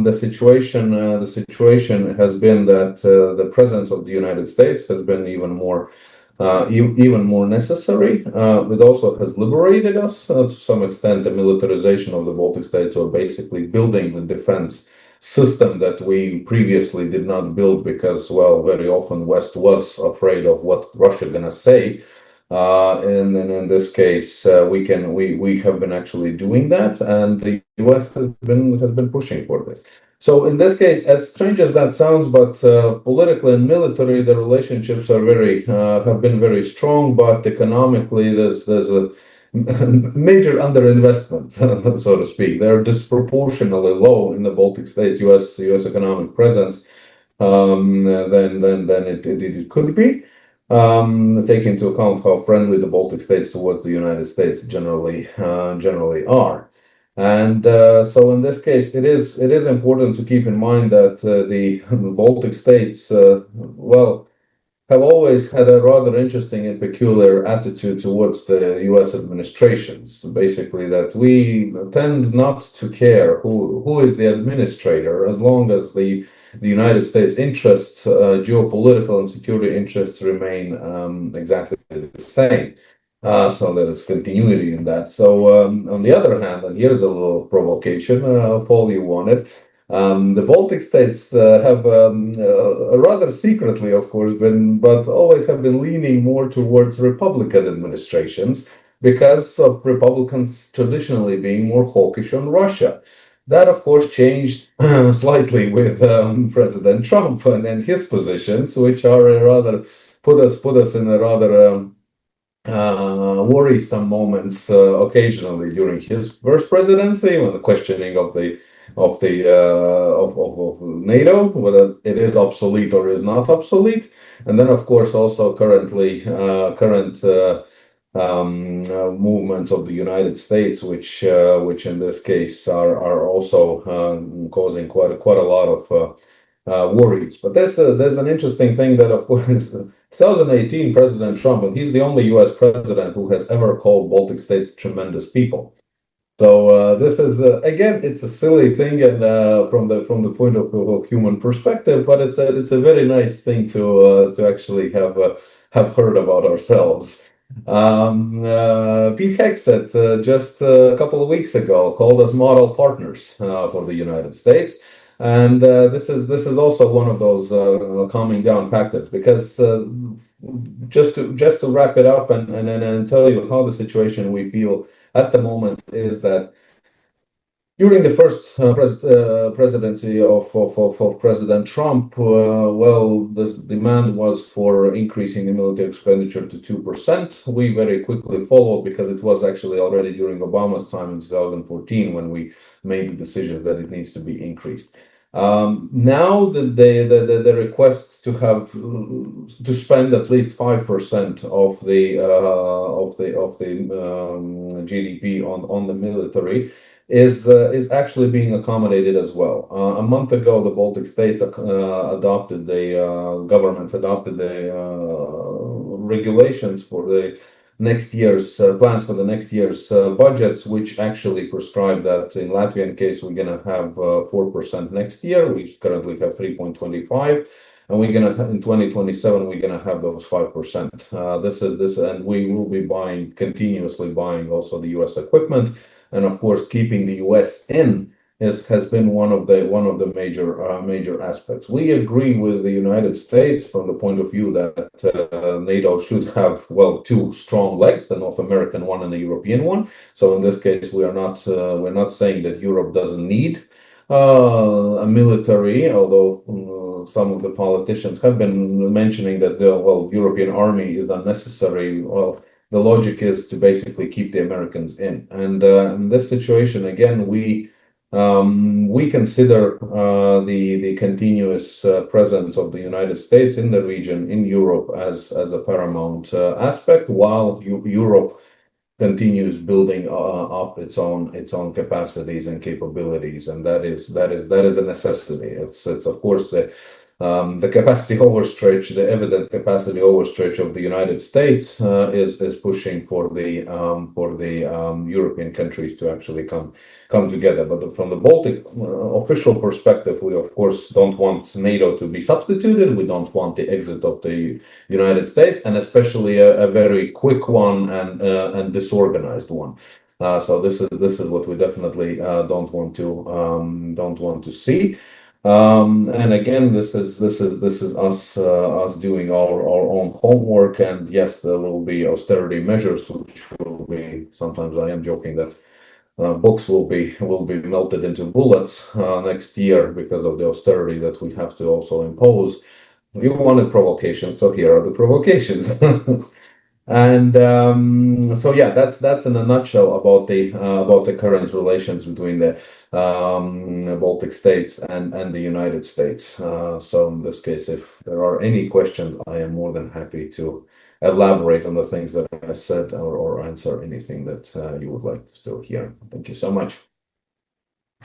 S7: the situation has been that the presence of the United States has been even more necessary. It also has liberated us to some extent. The militarization of the Baltic states, or basically building the defense system that we previously did not build because, well, very often West was afraid of what Russia gonna say. And then in this case, we have been actually doing that, and the US has been pushing for this. So in this case, as strange as that sounds, but politically and military, the relationships are have been very strong. But economically, there's a major underinvestment, so to speak. They're disproportionately low in the Baltic states, US economic presence, than it could be. Take into account how friendly the Baltic states towards the United States generally are. And so in this case, it is important to keep in mind that the Baltic states, well, have always had a rather interesting and peculiar attitude towards the U.S. administrations. Basically, that we tend not to care who is the administrator, as long as the United States interests, geopolitical and security interests, remain exactly the same. So there is continuity in that. So on the other hand, and here's a little provocation, Paul, you wanted. The Baltic states have rather secretly, of course, but always have been leaning more towards Republican administrations because of Republicans traditionally being more hawkish on Russia. That, of course, changed slightly with President Trump and his positions, which are put us in a rather worrisome moments occasionally during his first presidency, when the questioning of NATO, whether it is obsolete or is not obsolete, and then of course also current movements of the United States, which in this case are also causing quite a lot of worries. But there's an interesting thing that, of course, 2018 President Trump, and he's the only U.S. president who has ever called Baltic states tremendous people. So this is again, it's a silly thing, and from the point of human perspective, but it's a very nice thing to actually have heard about ourselves. Pete Hegseth just a couple of weeks ago called us model partners for the United States, and this is also one of those calming down factors, because just to wrap it up and tell you how the situation we feel at the moment is that during the first presidency of President Trump, well, this demand was for increasing the military expenditure to 2%. We very quickly followed, because it was actually already during Obama's time in 2014 when we made the decision that it needs to be increased. Now the request to spend at least 5% of the GDP on the military is actually being accommodated as well. A month ago, the Baltic states adopted governments adopted the regulations for the next year's plans for the next year's budgets, which actually prescribe that in Latvian case we're going to have 4% next year. We currently have 3.25, and we're going to in 2027 we're going to have those 5%. This, and we will be continuously buying also the U.S. equipment, and of course keeping the U.S. in has been one of the major aspects. We agree with the United States from the point of view that NATO should have, well, two strong legs, the North American one and the European one. So in this case, we're not saying that Europe doesn't need a military, although some of the politicians have been mentioning that the European army is unnecessary. Well, the logic is to basically keep the Americans in, and in this situation again, we We consider the continuous presence of the United States in the region, in Europe, as a paramount aspect, while Europe continues building up its own capacities and capabilities, and that is a necessity. It's of course the capacity overstretch, the evident capacity overstretch of the United States is pushing for the European countries to actually come together. But from the Baltic official perspective, we of course don't want NATO to be substituted. We don't want the exit of the United States, and especially a very quick one and disorganized one. So this is what we definitely don't want to see. And again, this is us doing our own homework. And yes, there will be austerity measures, which will be, sometimes I am joking that books will be melted into bullets next year because of the austerity that we have to also impose. You wanted provocations, so here are the provocations. And so yeah, that's in a nutshell about the current relations between the Baltic states and the United States. So in this case, if there are any questions, I am more than happy to elaborate on the things that I said or answer anything that you would like to still hear. Thank you so much.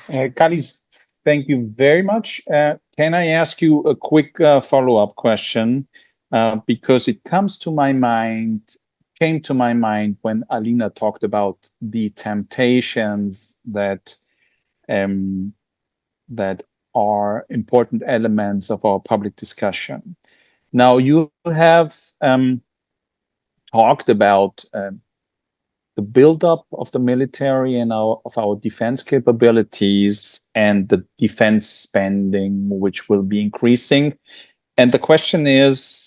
S1: Kalis, thank you very much. Can I ask you a quick follow-up question? Because it came to my mind when Alina talked about the temptations that are important elements of our public discussion. Now, you have talked about the buildup of the military and of our defense capabilities and the defense spending, which will be increasing. And the question is,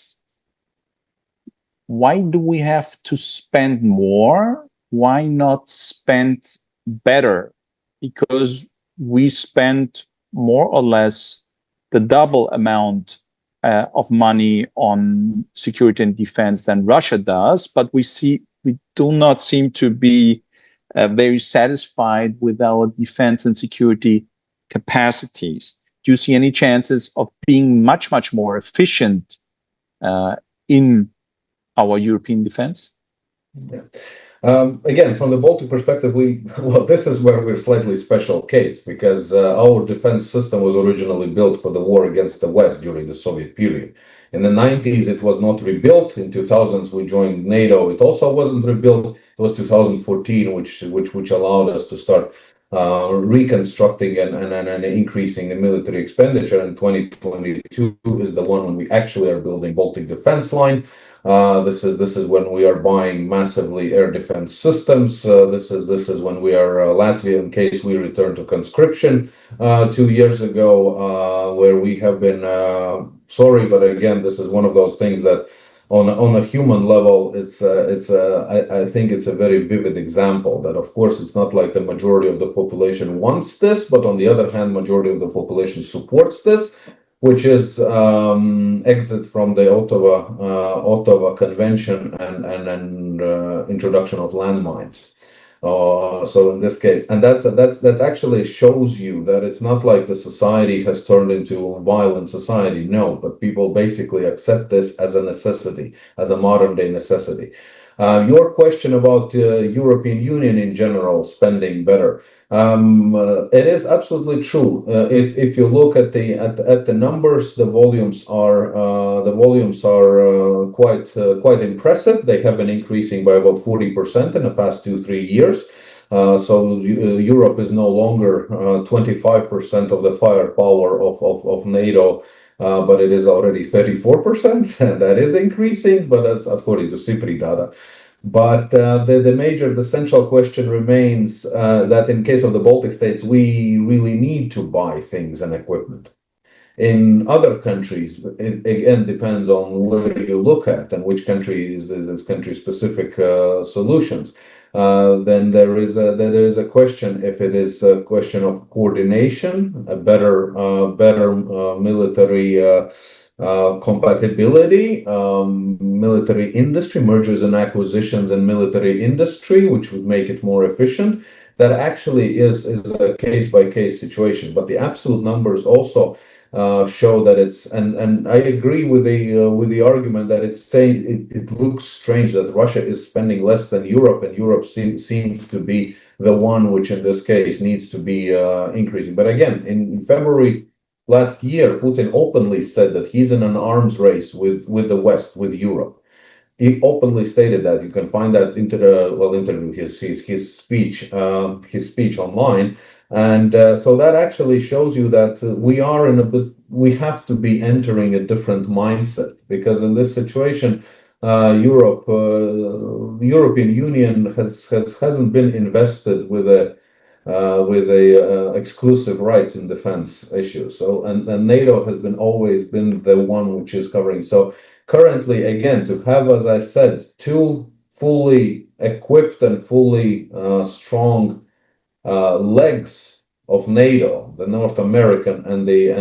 S1: why do we have to spend more? Why not spend better? Because we spend more or less the double amount of money on security and defense than Russia does, but we do not seem to be very satisfied with our defense and security capacities. Do you see any chances of being much, much more efficient in our European defense?
S7: Yeah. Again, from the Baltic perspective, this is where we're a slightly special case, because our defense system was originally built for the war against the West during the Soviet period. In the 90s, it was not rebuilt. In 2000s, we joined NATO. It also wasn't rebuilt. It was 2014, which allowed us to start reconstructing and increasing the military expenditure. And 2022 is the one when we actually are building Baltic Defense Line. This is when we are buying massively air defense systems. This is when we are Latvia, in case we return to conscription 2 years ago, where we have been sorry, but again, this is one of those things that on a human level, I think it's a very vivid example that, of course, it's not like the majority of the population wants this, but on the other hand, majority of the population supports this, which is exit from the Ottawa Convention and introduction of landmines. So in this case, and that actually shows you that it's not like the society has turned into a violent society. No, but people basically accept this as a necessity, as a modern day necessity. Your question about European Union in general spending better. It is absolutely true. If you look at the numbers, the volumes are quite impressive. They have been increasing by about 40% in the past 2-3 years. So Europe is no longer 25% of the firepower of NATO, but it is already 34%, and that is increasing, but that's according to CIPRI data. But the central question remains that in case of the Baltic states, we really need to buy things and equipment. In other countries, it again depends on where you look at and which country is country-specific solutions. Then there is a question if it is a question of coordination, a better military compatibility, military industry, mergers and acquisitions and military industry, which would make it more efficient. that actually is a case-by-case situation. But the absolute numbers also show that it's, and I agree with the argument that it's saying it looks strange that Russia is spending less than Europe, and Europe seems to be the one which in this case needs to be increasing. But again, in February last year, Putin openly said that he's in an arms race with the West, with Europe. He openly stated that. You can find that interview, his speech online, and so that actually shows you that we have to be entering a different mindset, because in this situation, European Union hasn't been invested with exclusive rights in defense issues. So and NATO has always been the one which is covering. So currently, again, to have, as I said, two fully equipped and fully strong legs of NATO, the North American and the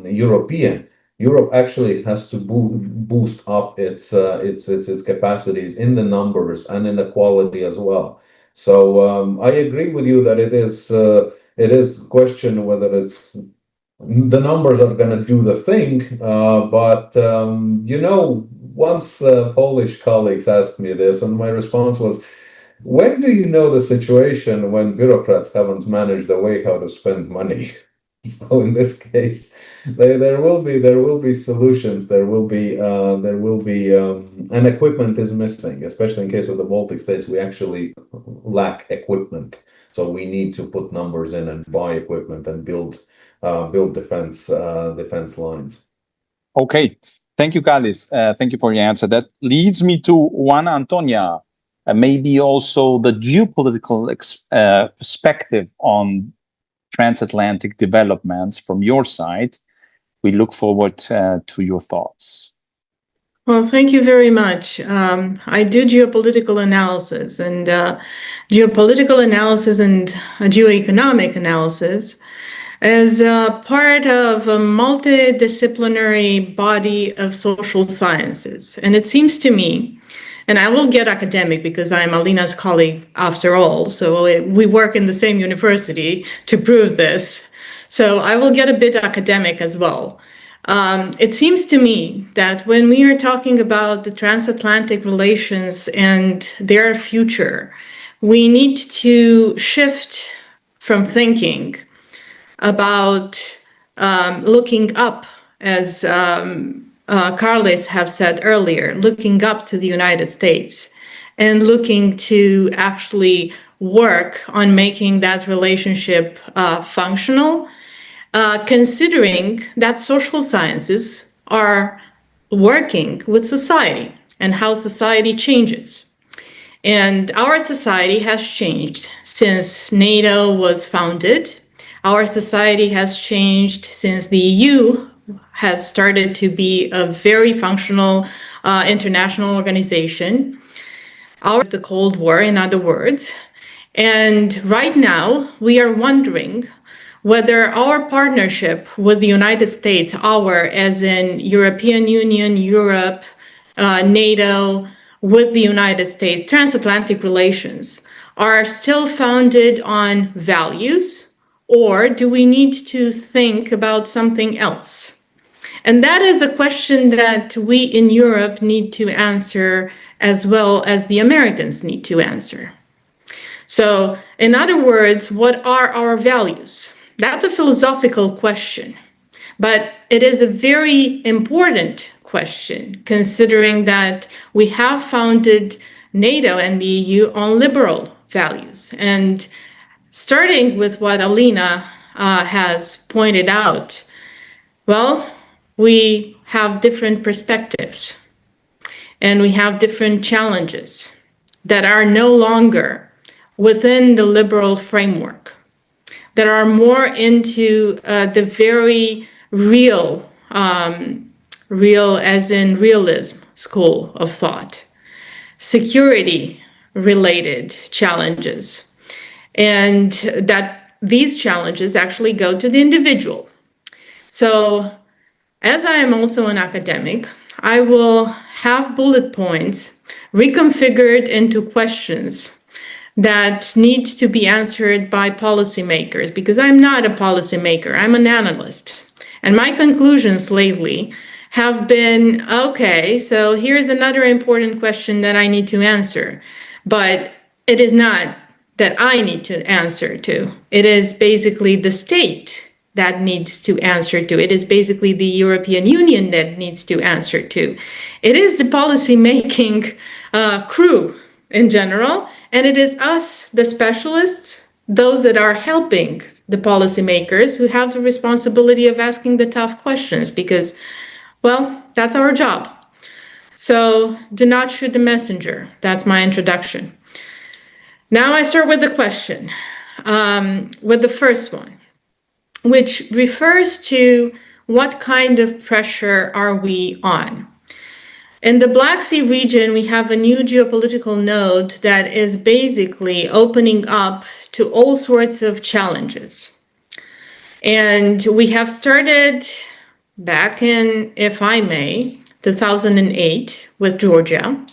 S7: European. Europe actually has to boost up its capacities in the numbers and in the quality as well. So I agree with you that it is a question whether it's the numbers are going to do the thing, but once Polish colleagues asked me this, and my response was, when do you know the situation when bureaucrats haven't managed a way how to spend money? So in this case, there will be solutions. There will be and equipment is missing, especially in case of the Baltic states. We actually lack equipment, so we need to put numbers in and buy equipment and build defense lines.
S1: Okay, thank you, Kalis. Thank you for your answer. That leads me to Juana Antonia, maybe also the geopolitical perspective on transatlantic developments from your side. We look forward to your thoughts.
S8: Well, thank you very much. I do geopolitical analysis, and geopolitical analysis and geoeconomic analysis as part of a multidisciplinary body of social sciences. And it seems to me, and I will get academic because I'm Alina's colleague after all, so we work in the same university to prove this. So I will get a bit academic as well. It seems to me that when we are talking about the transatlantic relations and their future, we need to shift from thinking about looking up, as Carles have said earlier, looking up to the United States and looking to actually work on making that relationship functional, considering that social sciences are working with society and how society changes. And our society has changed since NATO was founded. Our society has changed since the EU has started to be a very functional international organization. The Cold War, in other words. And right now, we are wondering whether our partnership with the United States, as in European Union, Europe, NATO, with the United States, transatlantic relations, are still founded on values, or do we need to think about something else? And that is a question that we in Europe need to answer, as well as the Americans need to answer. So, in other words, what are our values? That's a philosophical question, but it is a very important question, considering that we have founded NATO and the EU on liberal values. And starting with what Alina has pointed out, well, we have different perspectives and we have different challenges that are no longer within the liberal framework, that are more into the very real as in realism school of thought, security-related challenges, and that these challenges actually go to the individual. So, as I am also an academic, I will have bullet points reconfigured into questions that need to be answered by policymakers, because I'm not a policymaker, I'm an analyst. And my conclusions lately have been, okay, so here's another important question that I need to answer, but it is not that I need to answer to. It is basically the state that needs to answer to. It is basically the European Union that needs to answer to. It is the policy-making crew in general, and it is us, the specialists, those that are helping the policymakers, who have the responsibility of asking the tough questions, because, well, that's our job. So do not shoot the messenger. That's my introduction. Now I start with the question, with the first one, which refers to what kind of pressure are we on? In the Black Sea region, we have a new geopolitical node that is basically opening up to all sorts of challenges. And we have started back in, if I may, 2008 with Georgia.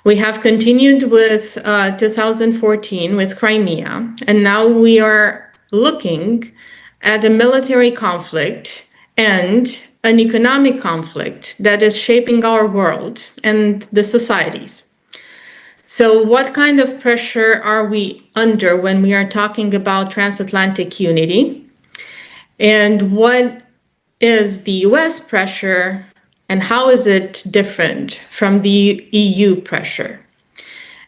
S8: We have continued with 2014 with Crimea, and now we are looking at a military conflict and an economic conflict that is shaping our world and the societies. So what kind of pressure are we under when we are talking about transatlantic unity? And what is the US pressure, and how is it different from the EU pressure?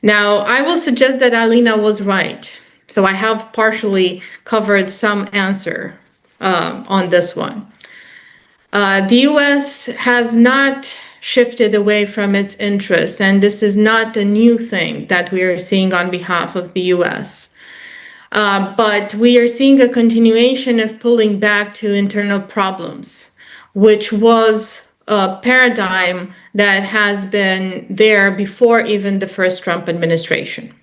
S8: Now, I will suggest that Alina was right. So I have partially covered some answer on this one. The US has not shifted away from its interest, and this is not a new thing that we are seeing on behalf of the US. But we are seeing a continuation of pulling back to internal problems, which was a paradigm that has been there before even the first Trump administration.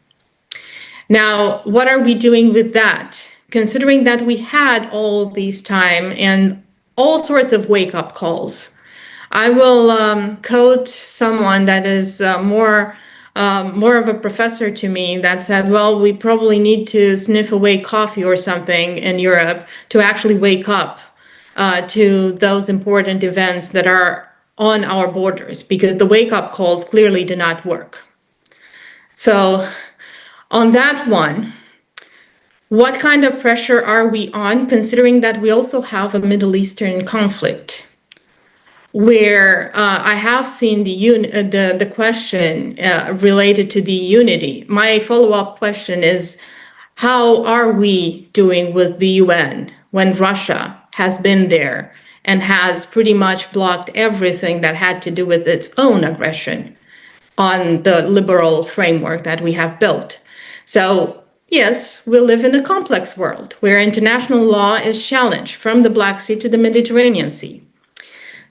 S8: Now, what are we doing with that? Considering that we had all this time and all sorts of wake-up calls, I will quote someone that is more of a professor to me that said, well, we probably need to sniff away coffee or something in Europe to actually wake up to those important events that are on our borders, because the wake-up calls clearly do not work. So on that one, what kind of pressure are we on, considering that we also have a Middle Eastern conflict, where I have seen the question related to the unity. My follow-up question is, how are we doing with the UN when Russia has been there and has pretty much blocked everything that had to do with its own aggression on the liberal framework that we have built? So yes, we live in a complex world where international law is challenged from the Black Sea to the Mediterranean Sea.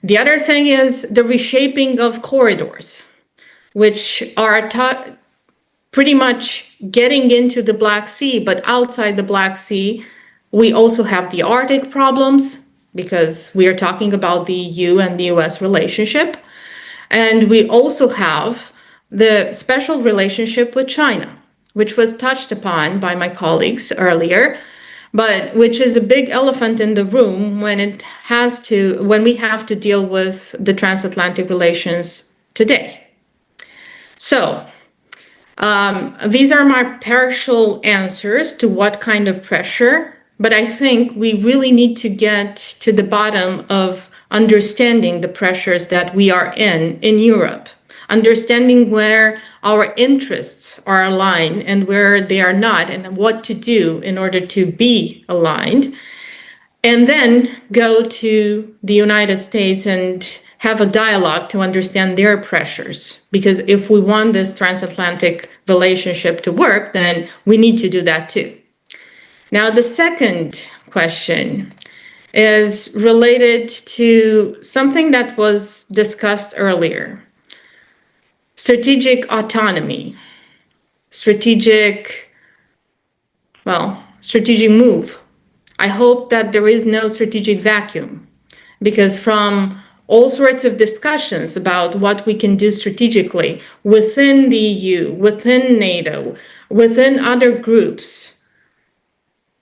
S8: The other thing is the reshaping of corridors, which are pretty much getting into the Black Sea, but outside the Black Sea, we also have the Arctic problems, because we are talking about the EU and the US relationship. And we also have the special relationship with China, which was touched upon by my colleagues earlier, but which is a big elephant in the room when we have to deal with the transatlantic relations today. So these are my partial answers to what kind of pressure, but I think we really need to get to the bottom of understanding the pressures that we are in Europe, understanding where our interests are aligned and where they are not, and what to do in order to be aligned, and then go to the United States and have a dialogue to understand their pressures. Because if we want this transatlantic relationship to work, then we need to do that too. Now, the second question is related to something that was discussed earlier. Strategic autonomy, strategic move. I hope that there is no strategic vacuum, because from all sorts of discussions about what we can do strategically within the EU, within NATO, within other groups,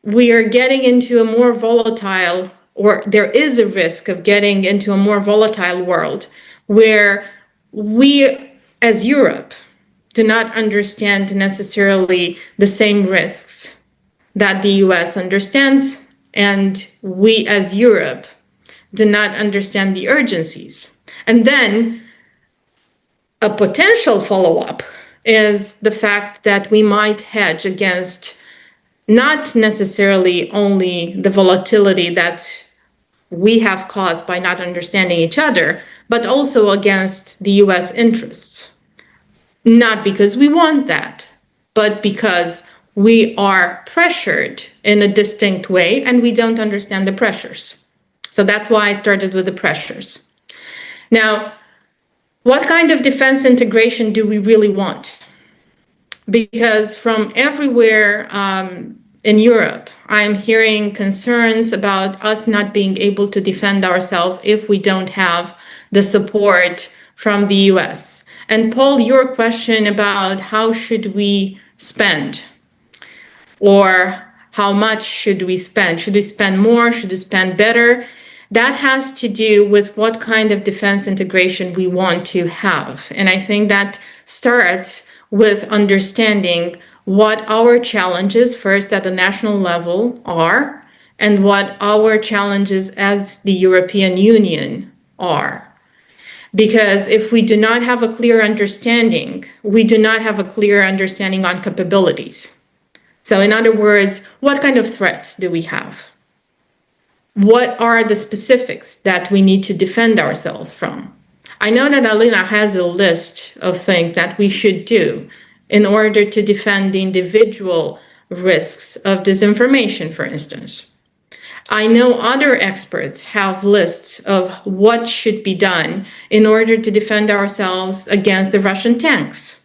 S8: we are getting into a more volatile, or there is a risk of getting into a more volatile world where we, as Europe, do not understand necessarily the same risks that the US understands, and we, as Europe, do not understand the urgencies. And then a potential follow-up is the fact that we might hedge against not necessarily only the volatility that we have caused by not understanding each other, but also against the US interests. Not because we want that, but because we are pressured in a distinct way and we don't understand the pressures. So that's why I started with the pressures. Now, what kind of defense integration do we really want? Because from everywhere in Europe, I'm hearing concerns about us not being able to defend ourselves if we don't have the support from the US. And Paul, your question about how should we spend, or how much should we spend? Should we spend more? Should we spend better? That has to do with what kind of defense integration we want to have. And I think that starts with understanding what our challenges first at the national level are and what our challenges as the European Union are. Because if we do not have a clear understanding, we do not have a clear understanding on capabilities. So in other words, what kind of threats do we have? What are the specifics that we need to defend ourselves from? I know that Alina has a list of things that we should do in order to defend the individual risks of disinformation, for instance. I know other experts have lists of what should be done in order to defend ourselves against the Russian tanks.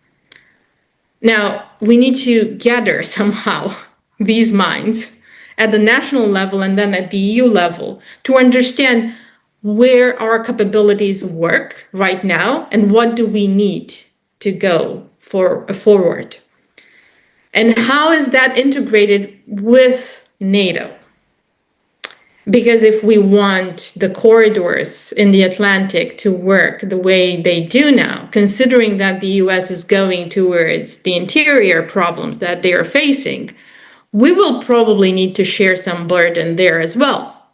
S8: Now, we need to gather somehow these minds at the national level and then at the EU level to understand where our capabilities work right now and what do we need to go forward. And how is that integrated with NATO? Because if we want the corridors in the Atlantic to work the way they do now, considering that the US is going towards the interior problems that they are facing, we will probably need to share some burden there as well.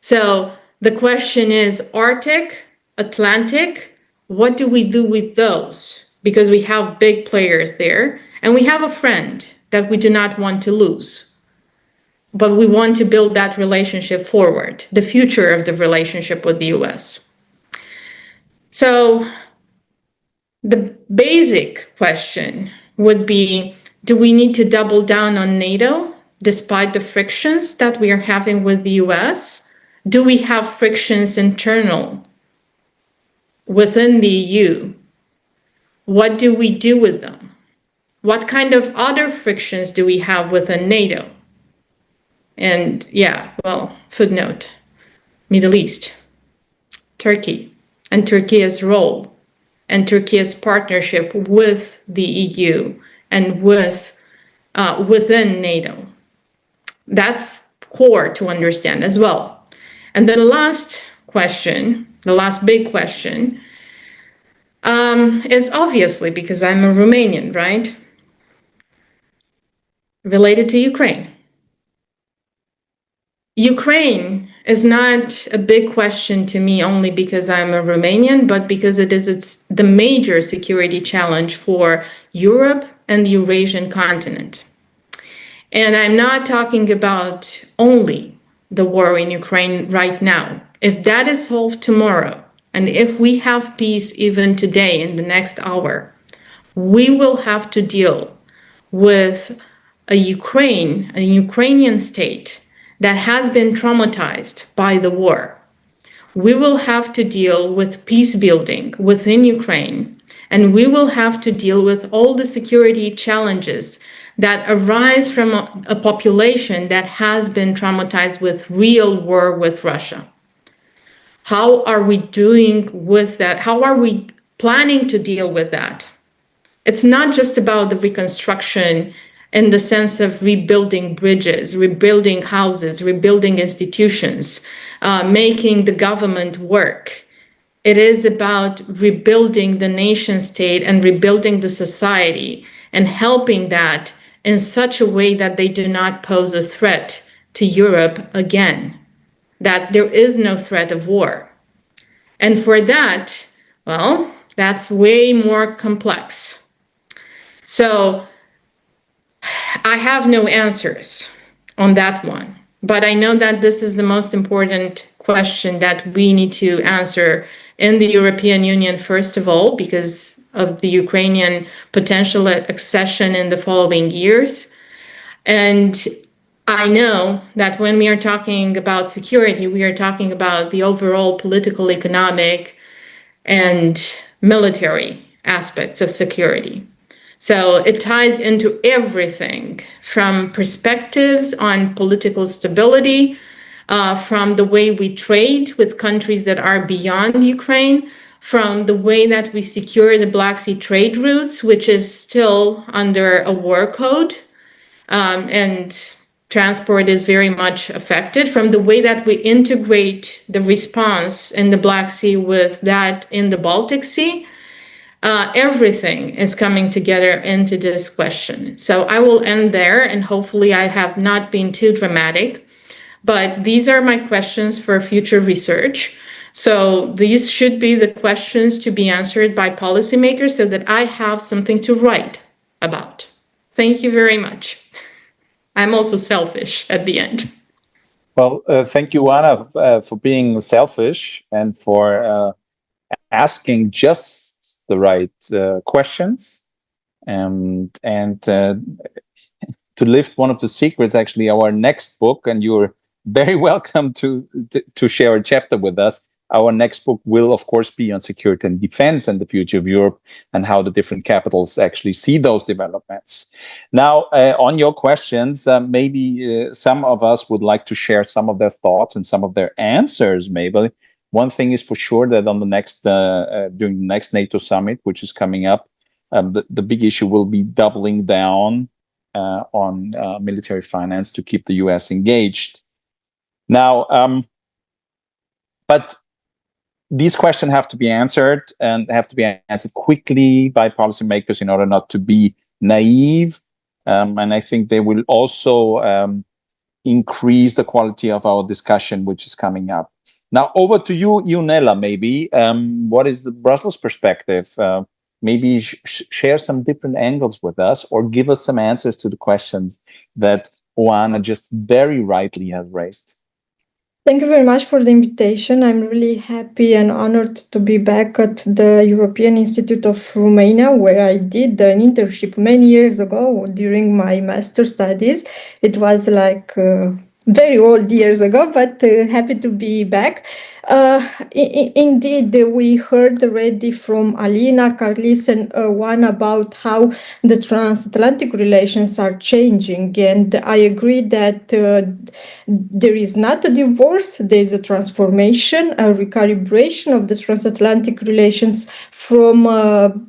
S8: So the question is Arctic, Atlantic, what do we do with those? Because we have big players there and we have a friend that we do not want to lose. But we want to build that relationship forward, the future of the relationship with the US. So the basic question would be, do we need to double down on NATO despite the frictions that we are having with the US? Do we have frictions internal within the EU? What do we do with them? What kind of other frictions do we have within NATO? And yeah, well, footnote, Middle East, Turkey, and Turkey's role, and Turkey's partnership with the EU and with within NATO. That's core to understand as well. And the last question, the last big question, is obviously, because I'm a Romanian, right? Related to Ukraine. Ukraine is not a big question to me only because I'm a Romanian, but because it's the major security challenge for Europe and the Eurasian continent. And I'm not talking about only the war in Ukraine right now. If that is solved tomorrow, and if we have peace even today in the next hour, we will have to deal with a Ukrainian state that has been traumatized by the war. We will have to deal with peace building within Ukraine, and we will have to deal with all the security challenges that arise from a population that has been traumatized with real war with Russia. How are we doing with that? How are we planning to deal with that? It's not just about the reconstruction in the sense of rebuilding bridges, rebuilding houses, rebuilding institutions, making the government work. It is about rebuilding the nation state and rebuilding the society and helping that in such a way that they do not pose a threat to Europe again, that there is no threat of war. And for that, well, that's way more complex. So I have no answers on that one, but I know that this is the most important question that we need to answer in the European Union, first of all, because of the Ukrainian potential accession in the following years. And I know that when we are talking about security, we are talking about the overall political, economic, and military aspects of security. So it ties into everything from perspectives on political stability, from the way we trade with countries that are beyond Ukraine, from the way that we secure the Black Sea trade routes, which is still under a war code, and transport is very much affected, from the way that we integrate the response in the Black Sea with that in the Baltic Sea. Everything is coming together into this question. So I will end there, and hopefully I have not been too dramatic, but these are my questions for future research. So these should be the questions to be answered by policymakers so that I have something to write about. Thank you very much. I'm also selfish at the end.
S1: Well, thank you, Anna, for being selfish and for asking just the right questions, and to lift one of the secrets, actually, our next book, and you're very welcome to share a chapter with us. Our next book will, of course, be on security and defense and the future of Europe and how the different capitals actually see those developments. Now, on your questions, maybe some of us would like to share some of their thoughts and some of their answers, maybe. One thing is for sure that on the next, during the next NATO summit, which is coming up, the big issue will be doubling down on military finance to keep the US engaged. Now, but these questions have to be answered and have to be answered quickly by policymakers in order not to be naive. And I think they will also increase the quality of our discussion, which is coming up. Now, over to you, Nella, maybe. What is the Brussels perspective? Maybe share some different angles with us or give us some answers to the questions that Oana just very rightly has raised.
S9: Thank you very much for the invitation. I'm really happy and honored to be back at the European Institute of Romania, where I did an internship many years ago during my master studies. It was like very old years ago, but happy to be back. Indeed, we heard already from Alina, Carlis, and Juan about how the transatlantic relations are changing. And I agree that there is not a divorce, there is a transformation, a recalibration of the transatlantic relations from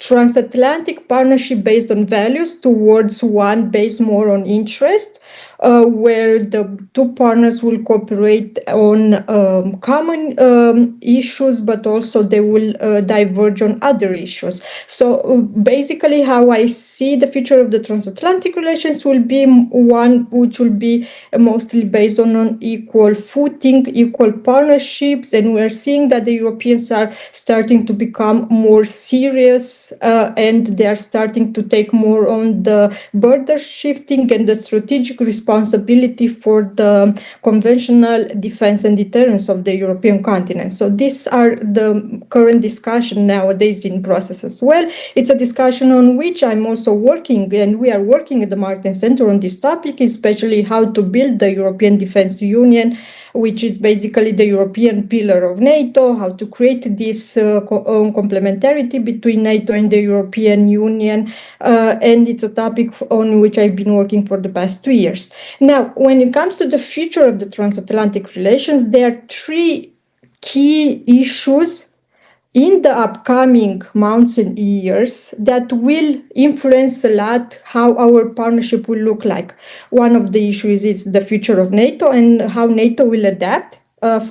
S9: transatlantic partnership based on values towards one based more on interest, where the two partners will cooperate on common issues, but also they will diverge on other issues. So basically how I see the future of the transatlantic relations will be one which will be mostly based on an equal footing, equal partnerships, and we're seeing that the Europeans are starting to become more serious and they are starting to take more on the border shifting and the strategic responsibility for the conventional defense and deterrence of the European continent. So these are the current discussion nowadays in process as well. It's a discussion on which I'm also working, and we are working at the Martin Center on this topic, especially how to build the European Defense Union, which is basically the European pillar of NATO, how to create this complementarity between NATO and the European Union. And it's a topic on which I've been working for the past 2 years. Now, when it comes to the future of the transatlantic relations, there are three key issues in the upcoming months and years that will influence a lot how our partnership will look like. One of the issues is the future of NATO and how NATO will adapt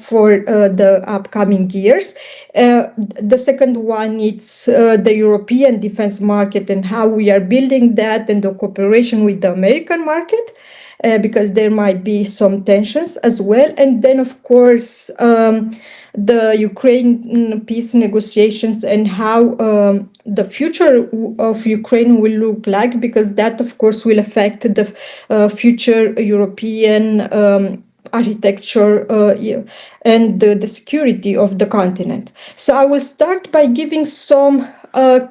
S9: for the upcoming years. The second one is the European defense market and how we are building that and the cooperation with the American market. Because there might be some tensions as well. And then, of course, the Ukraine peace negotiations and how the future of Ukraine will look like, because that, of course, will affect the future European architecture and the security of the continent. So I will start by giving some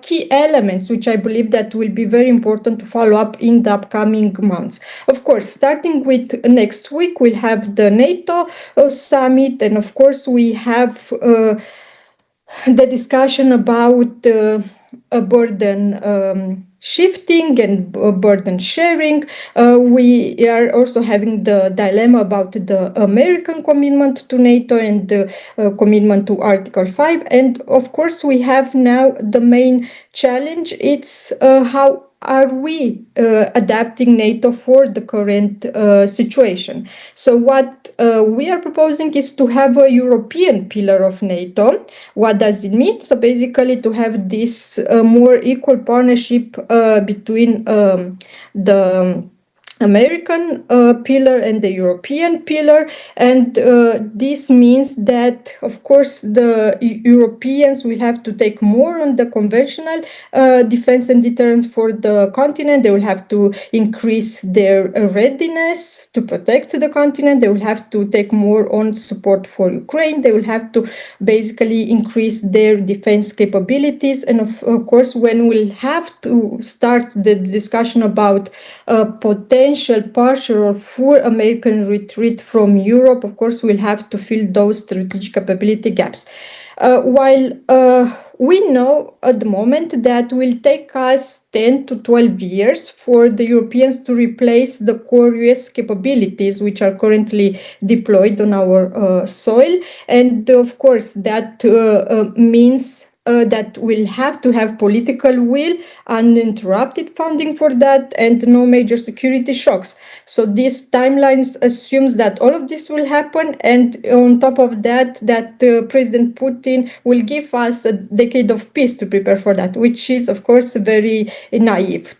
S9: key elements which I believe that will be very important to follow up in the upcoming months. Of course, starting with next week, we'll have the NATO summit, and of course we have the discussion about burden shifting and burden sharing. We are also having the dilemma about the American commitment to NATO and the commitment to Article 5. And of course, we have now the main challenge. It's how are we adapting NATO for the current situation? So what we are proposing is to have a European pillar of NATO. What does it mean? So basically to have this more equal partnership between the American pillar and the European pillar, and this means that, of course, the Europeans will have to take more on the conventional defense and deterrence for the continent. They will have to increase their readiness to protect the continent. They will have to take more on support for Ukraine. They will have to basically increase their defense capabilities. And of course, when we'll have to start the discussion about potential partial or full American retreat from Europe, of course, we'll have to fill those strategic capability gaps. While we know at the moment that will take us 10 to 12 years for the Europeans to replace the core US capabilities which are currently deployed on our soil. And of course, that means that we'll have to have political will, uninterrupted funding for that, and no major security shocks. So this timelines assumes that all of this will happen, and on top of that, President Putin will give us a decade of peace to prepare for that, which is, of course, very naive.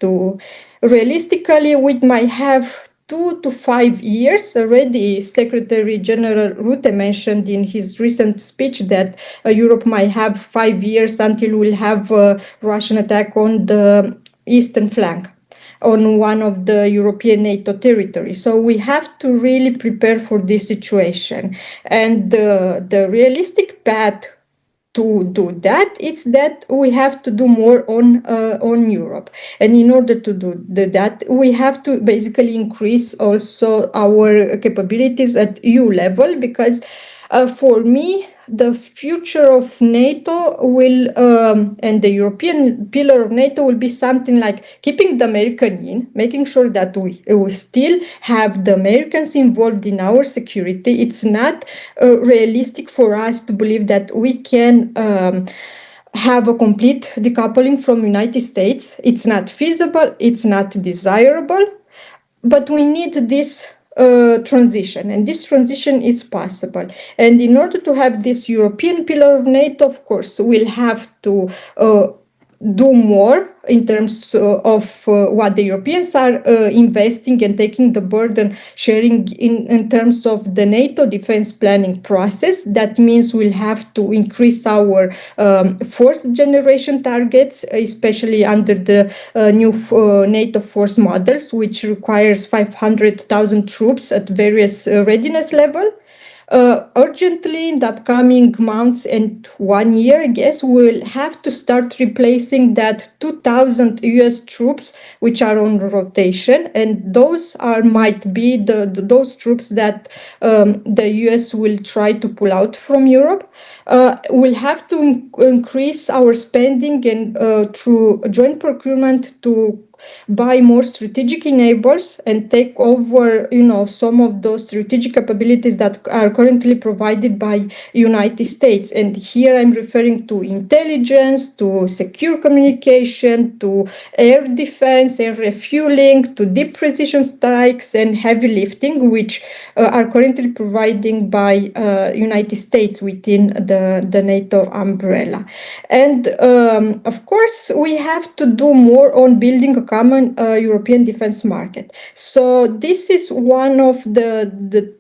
S9: Realistically, we might have 2 to 5 years. Already Secretary General Rutte mentioned in his recent speech that Europe might have 5 years until we'll have a Russian attack on the eastern flank, on one of the European NATO territories. So we have to really prepare for this situation. And the realistic path to do that, it's that we have to do more on Europe. And in order to do that, we have to basically increase also our capabilities at EU level, because for me, the future of NATO will, and the European pillar of NATO will be something like keeping the American in, making sure that we still have the Americans involved in our security. It's not realistic for us to believe that we can have a complete decoupling from United States. It's not feasible, it's not desirable, but we need this transition, and this transition is possible. And in order to have this European pillar of NATO, of course, we'll have to do more in terms of what the Europeans are investing and taking the burden sharing in terms of the NATO defense planning process. That means we'll have to increase our force generation targets, especially under the new NATO force models, which requires 500,000 troops at various readiness level. Urgently in the upcoming months and 1 year, I guess, we'll have to start replacing that 2,000 US troops which are on rotation, and those might be those troops that the US will try to pull out from Europe. We'll have to increase our spending and through joint procurement to buy more strategic enablers and take over, some of those strategic capabilities that are currently provided by United States. And here I'm referring to intelligence, to secure communication, to air defense and refueling, to deep precision strikes and heavy lifting, which are currently provided by United States within the NATO umbrella. And of course, we have to do more on building a common European defense market. So this is one of the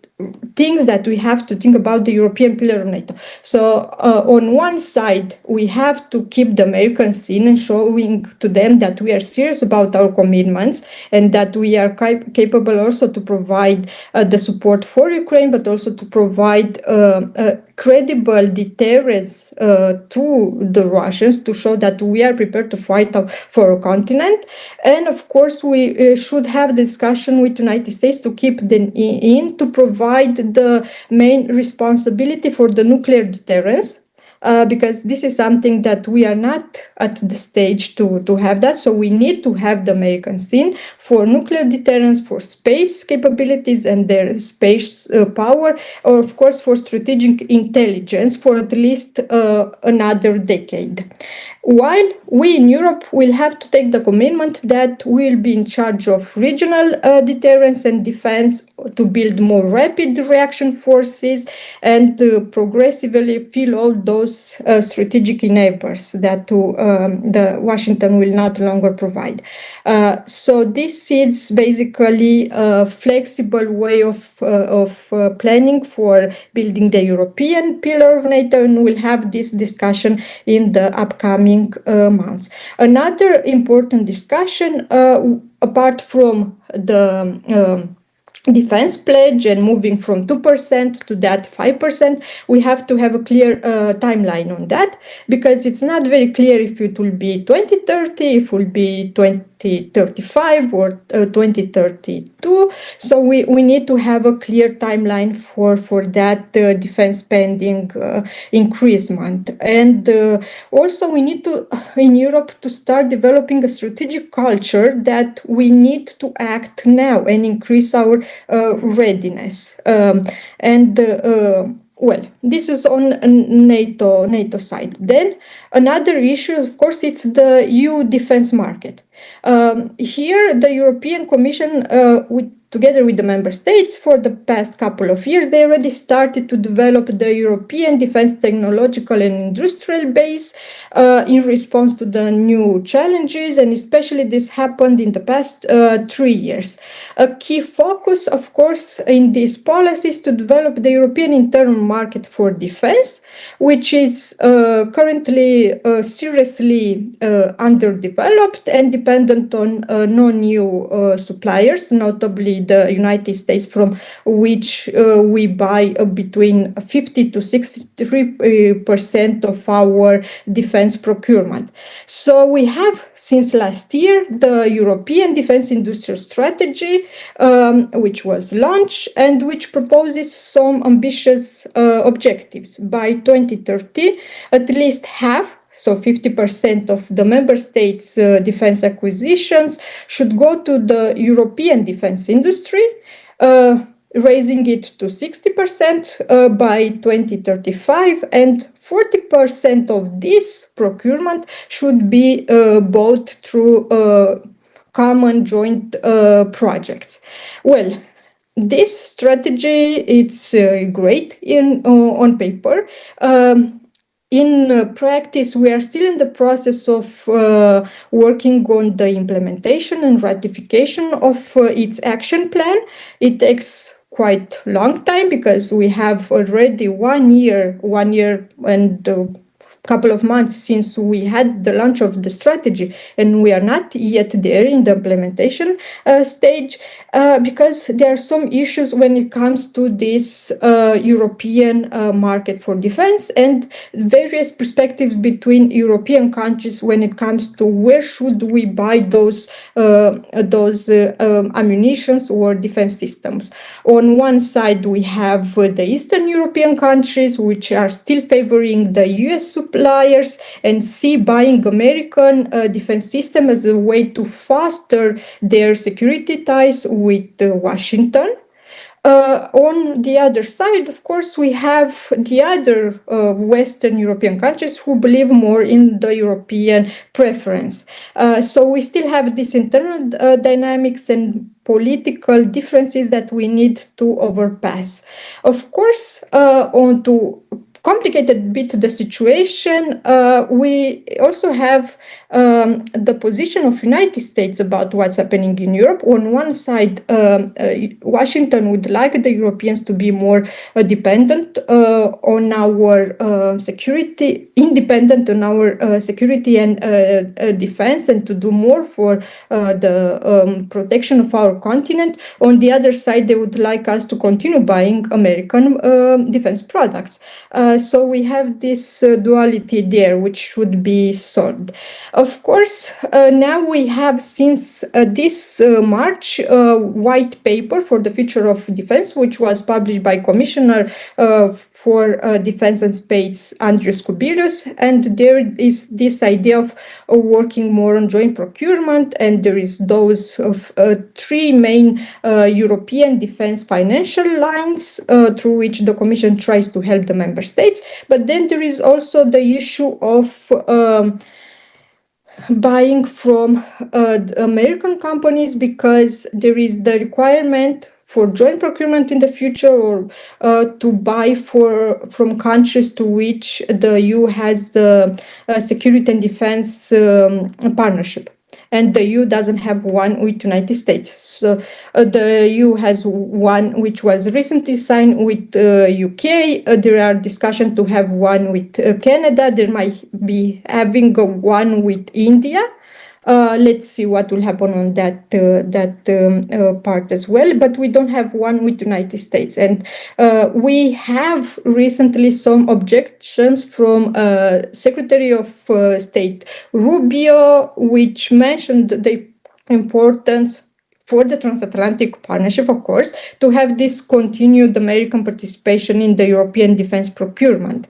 S9: things that we have to think about the European pillar of NATO. So on one side, we have to keep the Americans in and showing to them that we are serious about our commitments and that we are capable also to provide the support for Ukraine, but also to provide credible deterrence to the Russians to show that we are prepared to fight for our continent. And of course, we should have discussion with the United States to keep them in to provide the main responsibility for the nuclear deterrence. Because this is something that we are not at the stage to have that. So we need to have the Americans in for nuclear deterrence, for space capabilities and their space power, or of course for strategic intelligence for at least another decade. While we in Europe will have to take the commitment that we will be in charge of regional deterrence and defense to build more rapid reaction forces and to progressively fill all those strategic enablers that the Washington will not longer provide. So this is basically a flexible way of planning for building the European pillar of NATO, and we'll have this discussion in the upcoming months. Another important discussion, apart from the defense pledge and moving from 2% to that 5%, we have to have a clear timeline on that, because it's not very clear if it will be 2030, if it will be 2035 or 2032. So we need to have a clear timeline for that defense spending increasement. And also we need to, in Europe, to start developing a strategic culture that we need to act now and increase our readiness. Well, this is on NATO side. Then another issue, of course, it's the EU defense market. Here, the European Commission, together with the member states, for the past couple of years, they already started to develop the European defense technological and industrial base in response to the new challenges, and especially this happened in the past 3 years. A key focus, of course, in these policies to develop the European internal market for defense, which is currently seriously underdeveloped and dependent on non-EU suppliers, notably the United States, from which we buy between 50 to 63% of our defense procurement. So we have, since last year, the European Defense Industrial Strategy, which was launched and which proposes some ambitious objectives. By 2030, at least half, so 50% of the member states' defense acquisitions should go to the European defense industry, raising it to 60% by 2035, and 40% of this procurement should be bought through common joint projects. Well, this strategy, it's great on paper. In practice, we are still in the process of working on the implementation and ratification of its action plan. It takes quite a long time because we have already 1 year and couple of months since we had the launch of the strategy, and we are not yet there in the implementation stage because there are some issues when it comes to this European market for defense and various perspectives between European countries when it comes to where should we buy those ammunitions or defense systems. On one side, we have the Eastern European countries, which are still favoring the US supply suppliers and see buying American defense system as a way to foster their security ties with Washington. On the other side, of course, we have the other Western European countries who believe more in the European preference. So we still have these internal dynamics and political differences that we need to overpass. Of course, on to complicate a bit the situation, we also have the position of United States about what's happening in Europe. On one side, Washington would like the Europeans to be more dependent on our security, independent on our security and defense, and to do more for the protection of our continent. On the other side, they would like us to continue buying American defense products. So we have this duality there, which should be solved. Of course, now we have, since this March, white paper for the future of defense, which was published by Commissioner for Defense and Space, Andrius Kubilius, and there is this idea of working more on joint procurement, and there is those of three main European defense financial lines through which the Commission tries to help the member states. But then there is also the issue of buying from American companies, because there is the requirement for joint procurement in the future, or to buy from countries to which the EU has the security and defense partnership. And the EU doesn't have one with United States. So the EU has one which was recently signed with UK. There are discussions to have one with Canada. There might be having one with India. Let's see what will happen on that part as well. But we don't have one with the United States. And we have recently some objections from Secretary of State Rubio, which mentioned the importance for the transatlantic partnership, of course, to have this continued American participation in the European defense procurement.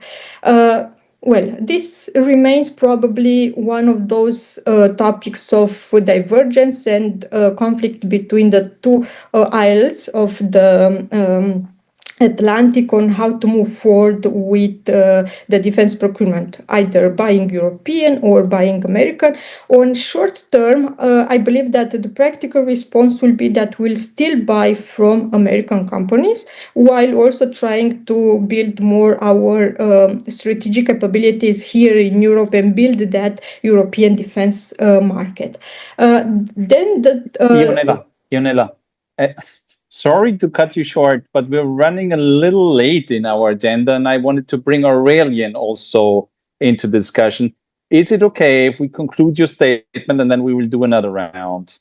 S9: Well, this remains probably one of those topics of divergence and conflict between the two isles of the Atlantic on how to move forward with the defense procurement, either buying European or buying American. On short term, I believe that the practical response will be that we'll still buy from American companies, while also trying to build more our strategic capabilities here in Europe and build that European defense market. Then
S1: Ionela, sorry to cut you short, but we're running a little late in our agenda, and I wanted to bring Aurelian also into discussion. Is it okay if we conclude your statement and then we will do another round?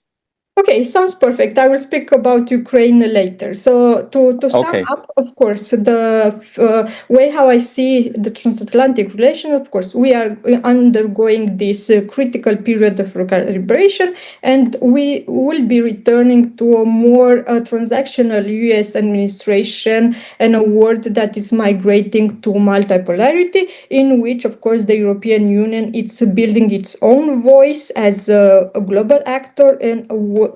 S9: Okay, sounds perfect. I will speak about Ukraine later. So to sum up, of course, the way how I see the transatlantic relation, of course, we are undergoing this critical period of recalibration, and we will be returning to a more transactional US administration and a world that is migrating to multipolarity, in which, of course, the European Union is building its own voice as a global actor, and a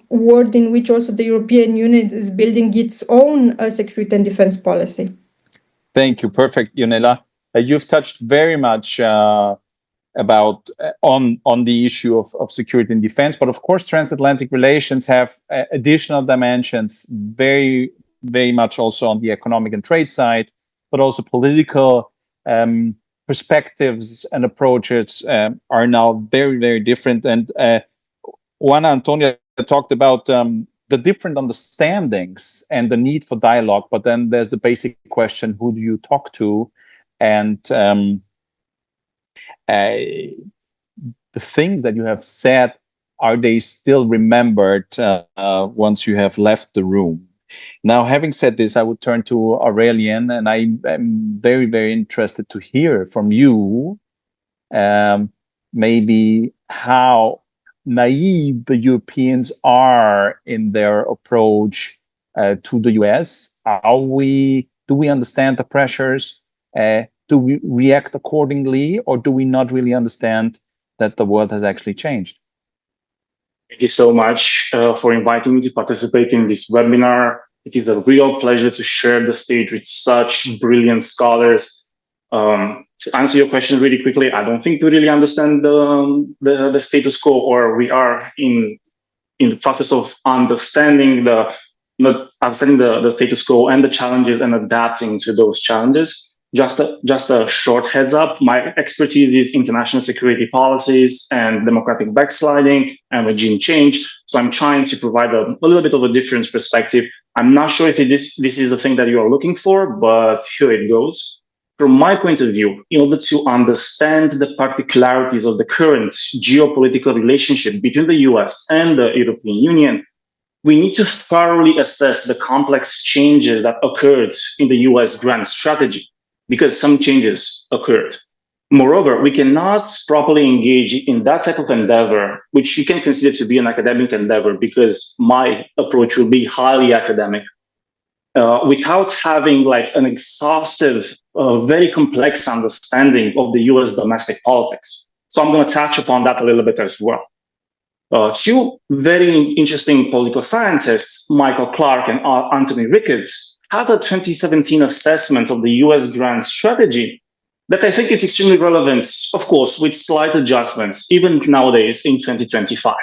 S9: world in which also the European Union is building its own security and defense policy.
S1: Thank you. Perfect, Ionela. You've touched very much about on the issue of security and defense, but of course, transatlantic relations have additional dimensions, very, very much also on the economic and trade side, but also political perspectives and approaches are now very, very different. And Juana Antonia talked about the different understandings and the need for dialogue, but then there's the basic question: who do you talk to? And the things that you have said, are they still remembered once you have left the room? Now, having said this, I would turn to Aurelian, and I'm very, very interested to hear from you maybe how naive the Europeans are in their approach to the US. Do we understand the pressures? Do do we react accordingly, or do we not really understand that the world has actually changed?
S10: Thank you so much for inviting me to participate in this webinar. It is a real pleasure to share the stage with such brilliant scholars. To answer your question really quickly, I don't think we really understand the status quo, or we are in the process of understanding the status quo and the challenges and adapting to those challenges. Just a short heads up, my expertise is international security policies and democratic backsliding and regime change. So I'm trying to provide a little bit of a different perspective. I'm not sure if this is the thing that you are looking for, but here it goes. From my point of view, in order to understand the particularities of the current geopolitical relationship between the US and the European Union, we need to thoroughly assess the complex changes that occurred in the US grand strategy, because some changes occurred. Moreover, we cannot properly engage in that type of endeavor, which you can consider to be an academic endeavor, because my approach will be highly academic, without having like an exhaustive, very complex understanding of the US domestic politics. So I'm going to touch upon that a little bit as well. Two very interesting political scientists, Michael Clark and Anthony Ricketts, had a 2017 assessment of the US grand strategy that I think is extremely relevant, of course, with slight adjustments, even nowadays in 2025.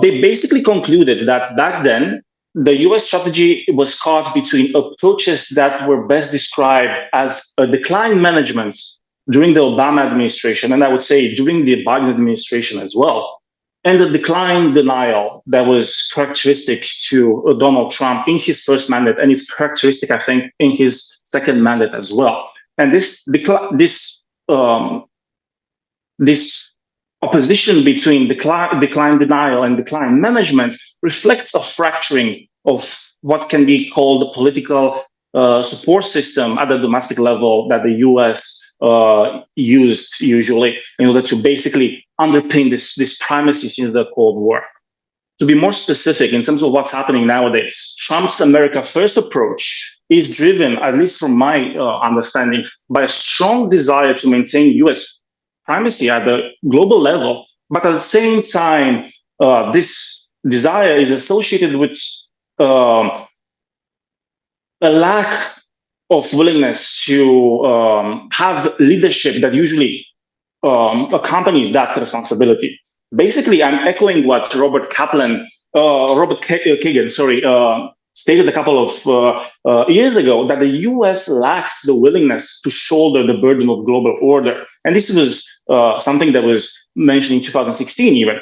S10: They basically concluded that back then, the US strategy was caught between approaches that were best described as a decline management during the Obama administration, and I would say during the Biden administration as well, and the decline denial that was characteristic to Donald Trump in his first mandate, and is characteristic, I think, in his second mandate as well. And this opposition between decline denial and decline management reflects a fracturing of what can be called the political support system at the domestic level that the US used usually in order to basically underpin this primacy since the Cold War. To be more specific in terms of what's happening nowadays, Trump's America First approach is driven, at least from my understanding, by a strong desire to maintain US primacy at the global level. But at the same time, this desire is associated with a lack of willingness to have leadership that usually accompanies that responsibility. Basically, I'm echoing what Robert Kaeden, stated a couple of years ago, that the US lacks the willingness to shoulder the burden of global order. And this was something that was mentioned in 2016 even.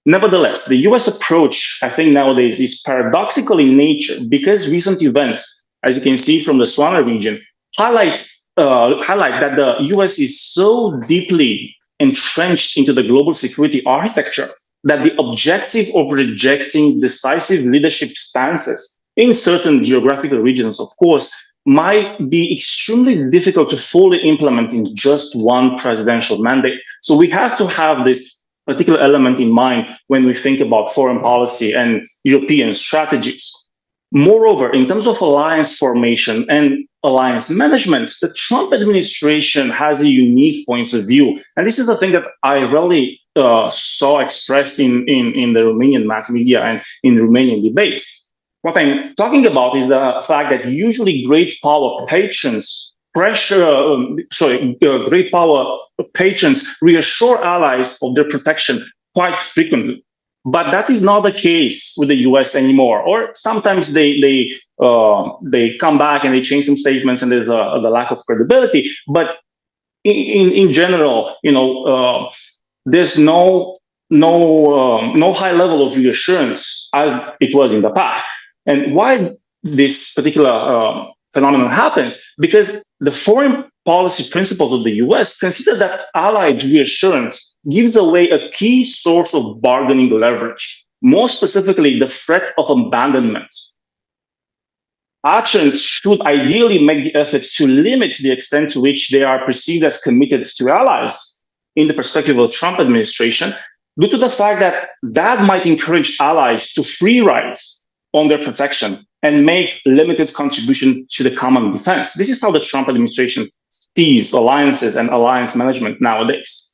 S10: Nevertheless, the US approach, I think nowadays, is paradoxical in nature, because recent events, as you can see from the Swana region, highlight that the US is so deeply entrenched into the global security architecture that the objective of rejecting decisive leadership stances in certain geographical regions, of course, might be extremely difficult to fully implement in just one presidential mandate. So we have to have this particular element in mind when we think about foreign policy and European strategies. Moreover, in terms of alliance formation and alliance management, the Trump administration has a unique point of view. And this is a thing that I really saw expressed in the Romanian mass media and in Romanian debates. What I'm talking about is the fact that usually great power patrons reassure allies of their protection quite frequently. But that is not the case with the US anymore. Or sometimes they come back and they change some statements, and there's the lack of credibility. But in general, there's no high level of reassurance as it was in the past. And why this particular phenomenon happens? Because the foreign policy principles of the US consider that allied reassurance gives away a key source of bargaining leverage, more specifically the threat of abandonment. Actions should ideally make the efforts to limit the extent to which they are perceived as committed to allies in the perspective of the Trump administration, due to the fact that that might encourage allies to free rides on their protection and make limited contribution to the common defense. This is how the Trump administration peace, alliances, and alliance management nowadays.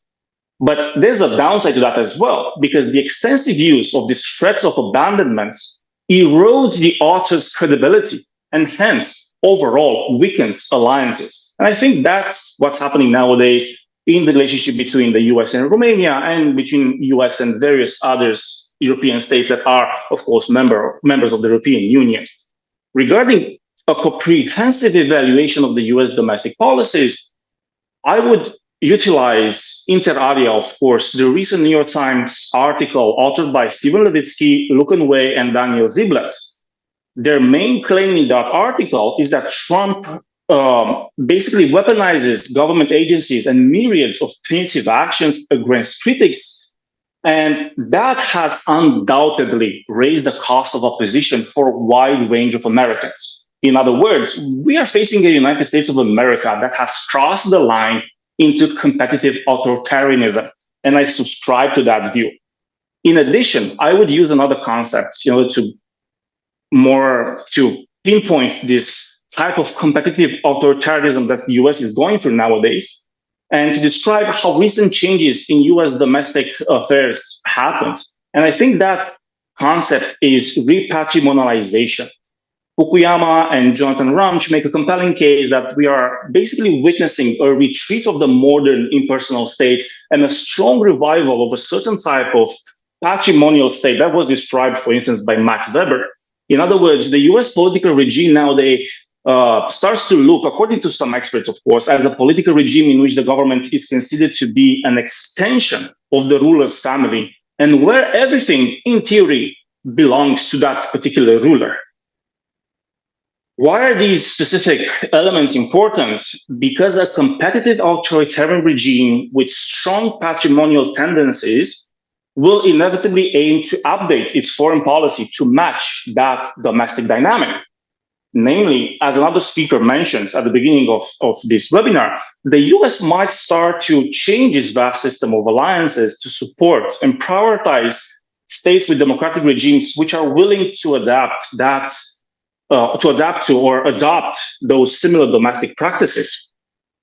S10: But there's a downside to that as well, because the extensive use of these threats of abandonments erodes the author's credibility and hence overall weakens alliances. And I think that's what's happening nowadays in the relationship between the US and Romania and between US and various other European states that are, of course, members of the European Union. Regarding a comprehensive evaluation of the US domestic policies, I would utilize inter alia, of course, the recent New York Times article authored by Stephen Levitsky, Lucan Wei, and Daniel Ziblatt. Their main claim in that article is that Trump basically weaponizes government agencies and myriads of punitive actions against critics. And that has undoubtedly raised the cost of opposition for a wide range of Americans. In other words, we are facing a United States of America that has crossed the line into competitive authoritarianism. And I subscribe to that view. In addition, I would use another concept in order to pinpoint this type of competitive authoritarianism that the US is going through nowadays, and to describe how recent changes in US domestic affairs happened. And I think that concept is repatrimonialization. Fukuyama and Jonathan Ramsch make a compelling case that we are basically witnessing a retreat of the modern impersonal state and a strong revival of a certain type of patrimonial state that was described, for instance, by Max Weber. In other words, the US political regime nowadays starts to look, according to some experts, of course, as a political regime in which the government is considered to be an extension of the ruler's family, and where everything, in theory, belongs to that particular ruler. Why are these specific elements important? Because a competitive authoritarian regime with strong patrimonial tendencies will inevitably aim to update its foreign policy to match that domestic dynamic. Namely, as another speaker mentions at the beginning of this webinar, the US might start to change its vast system of alliances to support and prioritize states with democratic regimes which are willing to adopt those similar domestic practices.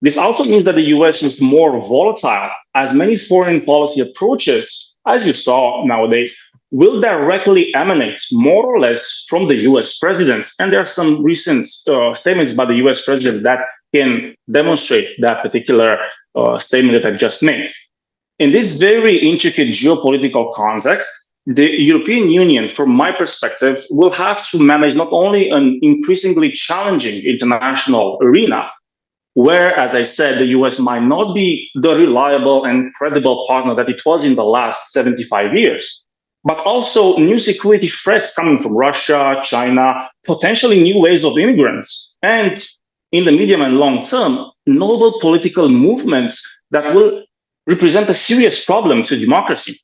S10: This also means that the US is more volatile, as many foreign policy approaches, as you saw nowadays, will directly emanate more or less from the US president. And there are some recent statements by the US president that can demonstrate that particular statement that I just made. In this very intricate geopolitical context, the European Union, from my perspective, will have to manage not only an increasingly challenging international arena, where, as I said, the US might not be the reliable and credible partner that it was in the last 75 years, but also new security threats coming from Russia, China, potentially new waves of immigrants, and in the medium and long term, novel political movements that will represent a serious problem to democracy.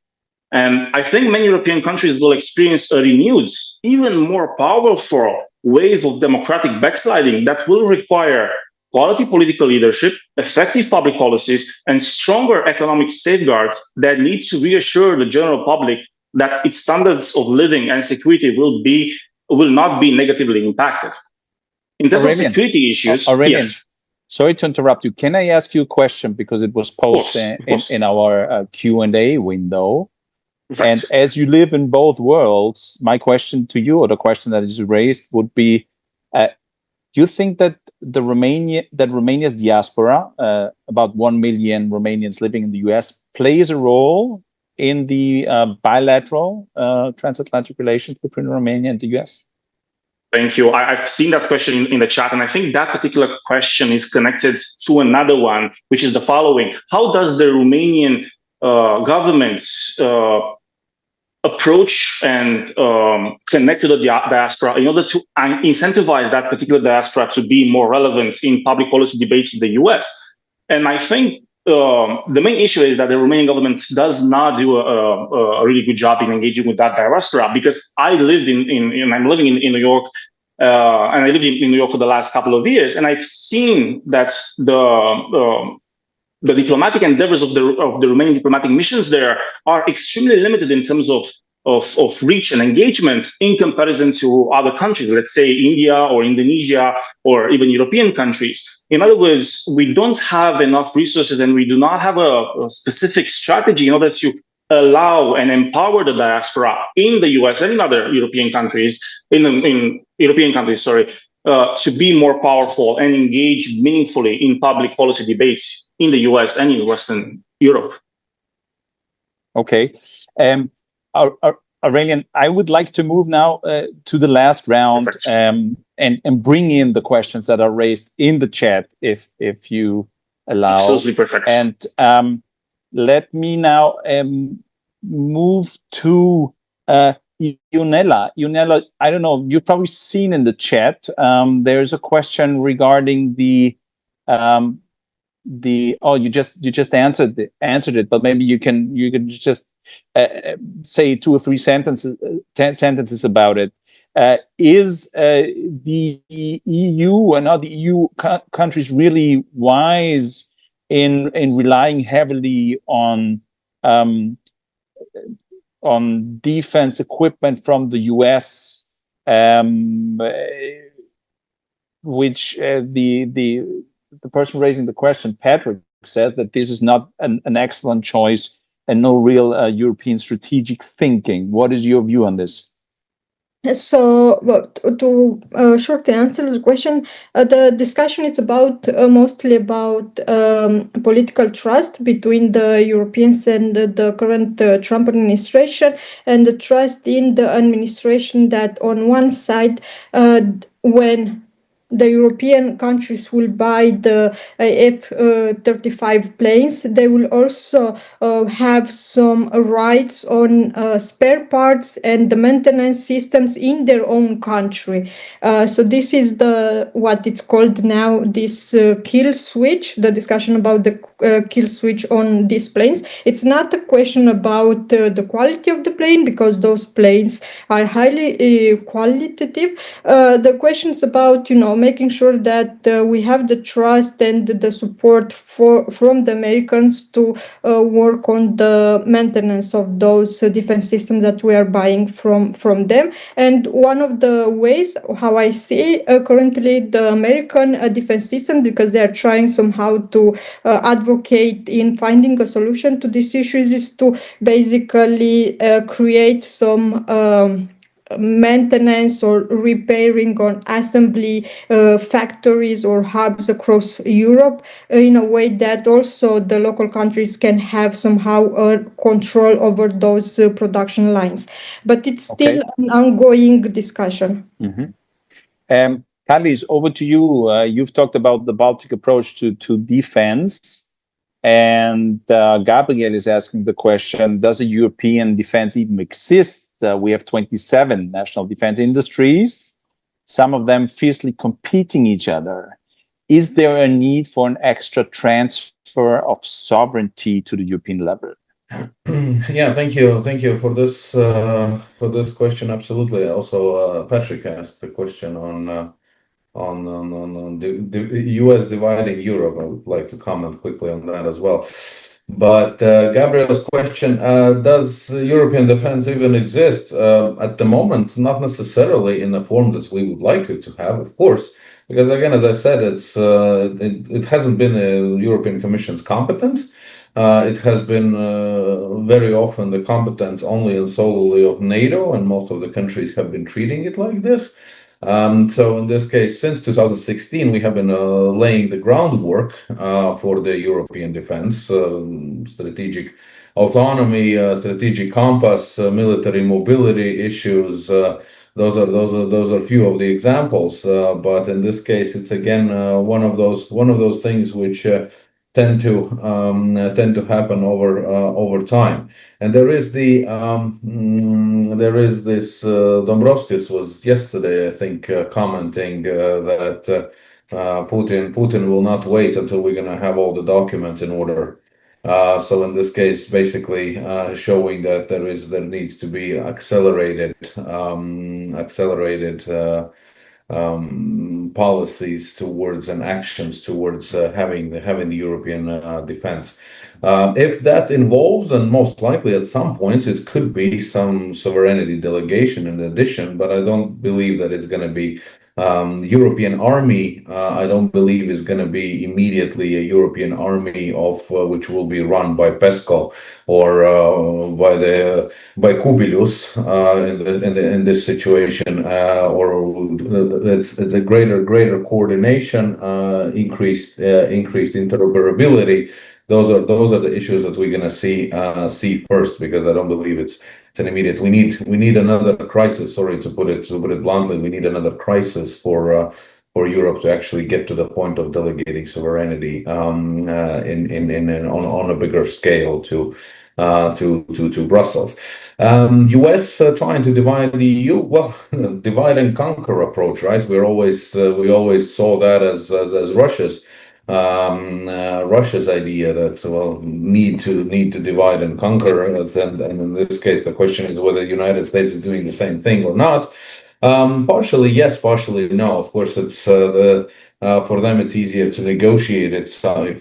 S10: And I think many European countries will experience a renewed, even more powerful wave of democratic backsliding that will require quality political leadership, effective public policies, and stronger economic safeguards that need to reassure the general public that its standards of living and security will not be negatively impacted. In terms of security issues, yes.
S1: Sorry to interrupt you. Can I ask you a question, because it was posted in our Q&A window?
S10: Right.
S1: And as you live in both worlds, my question to you, or the question that is raised, would be: do you think that Romania's diaspora, about 1 million Romanians living in the US, plays a role in the bilateral transatlantic relations between Romania and the US?
S10: Thank you. I've seen that question in the chat, and I think that particular question is connected to another one, which is the following: how does the Romanian government's approach and connect to the diaspora in order to incentivize that particular diaspora to be more relevant in public policy debates in the US? And I think the main issue is that the Romanian government does not do a really good job in engaging with that diaspora, because I'm living in New York, and I lived in New York for the last couple of years, and I've seen that the diplomatic endeavors of the Romanian diplomatic missions there are extremely limited in terms of of reach and engagement in comparison to other countries, let's say India or Indonesia or even European countries. In other words, we don't have enough resources and we do not have a specific strategy in order to allow and empower the diaspora in the US and in other European countries, to be more powerful and engage meaningfully in public policy debates in the US and in Western Europe.
S1: Okay. Aurelian, I would like to move now to the last round and bring in the questions that are raised in the chat, if you allow.
S10: Absolutely perfect.
S1: And let me now move to Ionela. Ionela, I don't know, you've probably seen in the chat, there's a question regarding you just answered it, but maybe you can just say 2 or 3 sentences about it. Is the EU and other EU countries really wise in relying heavily on defense equipment from the US, which the person raising the question, Patrick, says that this is not an excellent choice and no real European strategic thinking. What is your view on this?
S9: So, to shortly answer the question, the discussion is about mostly about political trust between the Europeans and the current Trump administration, and the trust in the administration that on one side, when the European countries will buy the F-35 planes, they will also have some rights on spare parts and the maintenance systems in their own country. So this is what it's called now, this kill switch, the discussion about the kill switch on these planes. It's not a question about the quality of the plane, because those planes are highly qualitative. The question is about, making sure that we have the trust and the support from the Americans to work on the maintenance of those defense systems that we are buying from them. And one of the ways how I see currently the American defense system, because they are trying somehow to advocate in finding a solution to these issues, is to basically create some maintenance or repairing on assembly factories or hubs across Europe in a way that also the local countries can have somehow control over those production lines. But it's still an ongoing discussion.
S1: Mm-hmm. Carlis, over to you. You've talked about the Baltic approach to defense. And Gabriel is asking the question, does a European defense even exist? We have 27 national defense industries, some of them fiercely competing each other. Is there a need for an extra transfer of sovereignty to the European level?
S7: Yeah, thank you for this question. Absolutely. Also, Patrick asked the question on the US dividing Europe. I would like to comment quickly on that as well. But Gabriel's question, does European defense even exist? At the moment, not necessarily in the form that we would like it to have, of course, because again, as I said, it hasn't been a European Commission's competence. It has been very often the competence only and solely of NATO, and most of the countries have been treating it like this. So in this case, since 2016, we have been laying the groundwork for the European defense, strategic autonomy, strategic compass, military mobility issues. Those are few of the examples. But in this case, it's again one of those things which tend to happen over time. And there is this Dombrovskis was yesterday, I think, commenting that Putin will not wait until we're going to have all the documents in order. So in this case, basically showing that there needs to be accelerated policies towards and actions towards having the European defense. If that involves, and most likely at some points, it could be some sovereignty delegation in addition, but I don't believe that it's going to be European army. I don't believe is going to be immediately a European army of which will be run by PESCO or by Kubilius in this situation, or it's a greater coordination, increased interoperability. Those are the issues that we're going to see first, because I don't believe it's an immediate. We need another crisis. Sorry to put it bluntly, we need another crisis for Europe to actually get to the point of delegating sovereignty on a bigger scale to Brussels. US trying to divide the EU. Well, divide and conquer approach, right? We always saw that as Russia's idea that need to divide and conquer, and in this case the question is whether the United States is doing the same thing or not. Partially yes, partially no. Of course, it's for them it's easier to negotiate it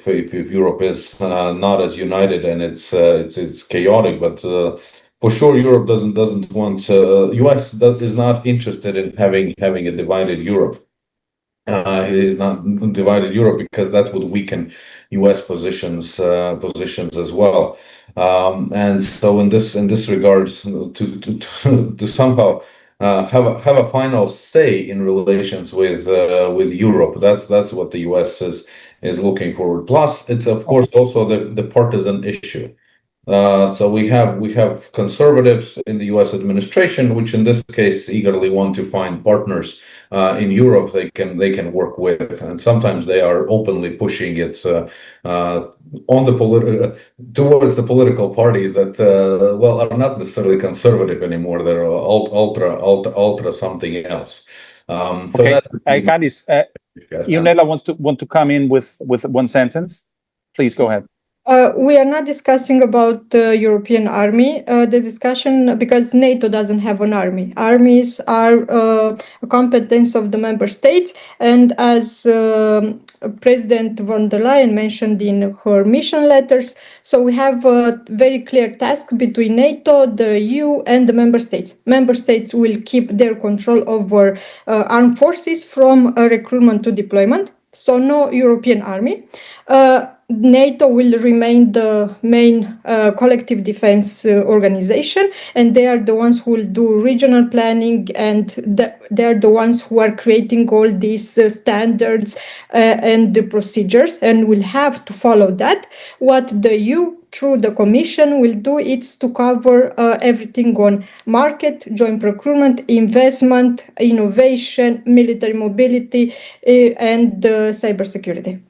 S7: if Europe is not as united and it's chaotic. But for sure, Europe doesn't want. US is not interested in having a divided Europe. It is not divided Europe because that would weaken U.S. positions as well, and so in this regard, to somehow have a final say in relations with Europe. That's what the U.S. is looking forward. Plus, it's of course also the partisan issue. So we have conservatives in the U.S. administration, which in this case eagerly want to find partners in Europe they can work with, and sometimes they are openly pushing it on the towards the political parties that are not necessarily conservative anymore. They're ultra something else. So
S1: okay, Kadis, Ionela want to come in with one sentence. Please go ahead.
S9: We are not discussing about the European army. The discussion, because NATO doesn't have an army. Armies are a competence of the member states, and as President von der Leyen mentioned in her mission letters, so we have a very clear task between NATO, the EU, and the member states. Member states will keep their control over armed forces from recruitment to deployment. So no European army. NATO will remain the main collective defense organization, and they are the ones who will do regional planning, and they are the ones who are creating all these standards and the procedures, and will have to follow that. What the EU through the Commission will do is to cover everything on market, joint procurement, investment, innovation, military mobility, and cybersecurity.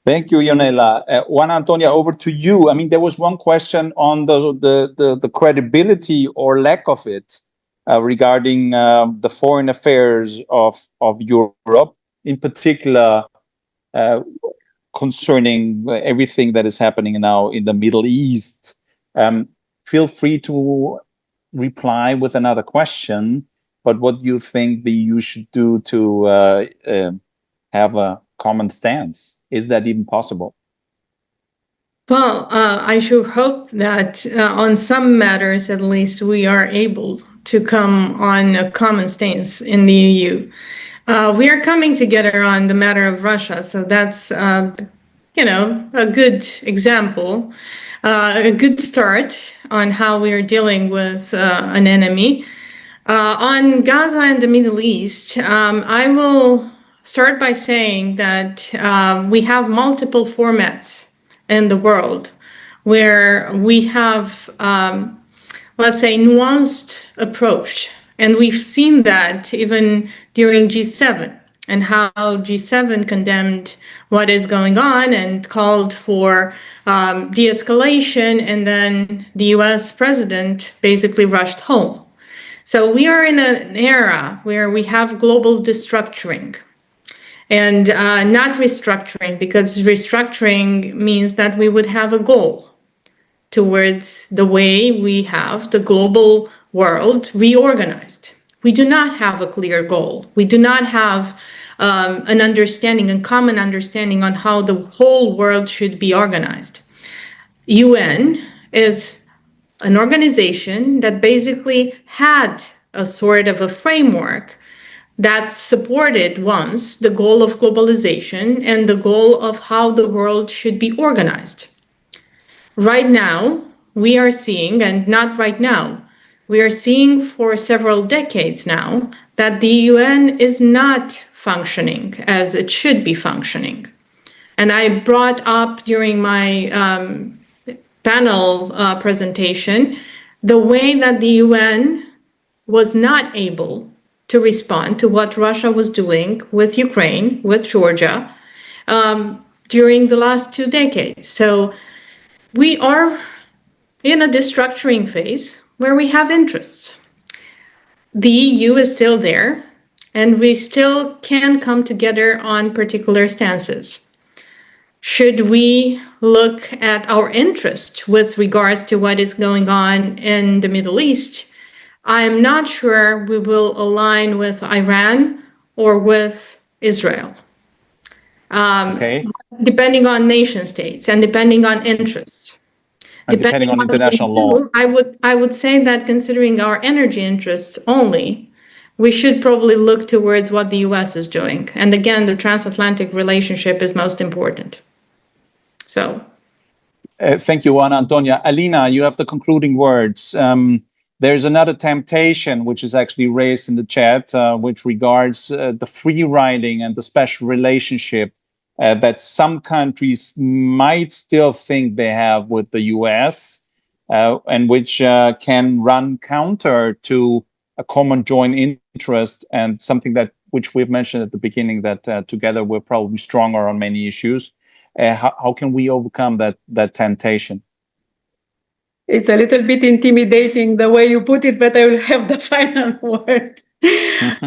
S1: Thank you, Ionela. Juana Antonia, over to you. I mean, there was one question on the credibility or lack of it regarding the foreign affairs of Europe, in particular concerning everything that is happening now in the Middle East. Feel free to reply with another question, but what do you think the EU should do to have a common stance? Is that even possible?
S8: Well, I sure hope that on some matters, at least, we are able to come on a common stance in the EU. We are coming together on the matter of Russia, so that's, a good example, a good start on how we are dealing with an enemy. On Gaza and the Middle East, I will start by saying that we have multiple formats in the world where we have, let's say, nuanced approach. And we've seen that even during G7 and how G7 condemned what is going on and called for de-escalation, and then the US president basically rushed home. So we are in an era where we have global destructuring. And not restructuring, because restructuring means that we would have a goal towards the way we have the global world reorganized. We do not have a clear goal. We do not have an understanding, a common understanding on how the whole world should be organized. UN is an organization that basically had a sort of a framework that supported once the goal of globalization and the goal of how the world should be organized. Right now, we are seeing, and not right now, we are seeing for several decades now that the UN is not functioning as it should be functioning. And I brought up during my panel presentation the way that the UN was not able to respond to what Russia was doing with Ukraine, with Georgia, during the last 2 decades. So we are in a destructuring phase where we have interests. The EU is still there, and we still can come together on particular stances. Should we look at our interest with regards to what is going on in the Middle East? I'm not sure we will align with Iran or with Israel. Depending on nation states and depending on interests.
S1: And depending on international law.
S8: I would say that considering our energy interests only, we should probably look towards what the US is doing. And again, the transatlantic relationship is most important. So.
S1: Thank you, Juana Antonia. Alina, you have the concluding words. There's another temptation, which is actually raised in the chat, which regards the free riding and the special relationship that some countries might still think they have with the US, and which can run counter to a common joint interest and something that which we've mentioned at the beginning, that together we're probably stronger on many issues. How can we overcome that temptation?
S6: It's a little bit intimidating the way you put it, but I will have the final word.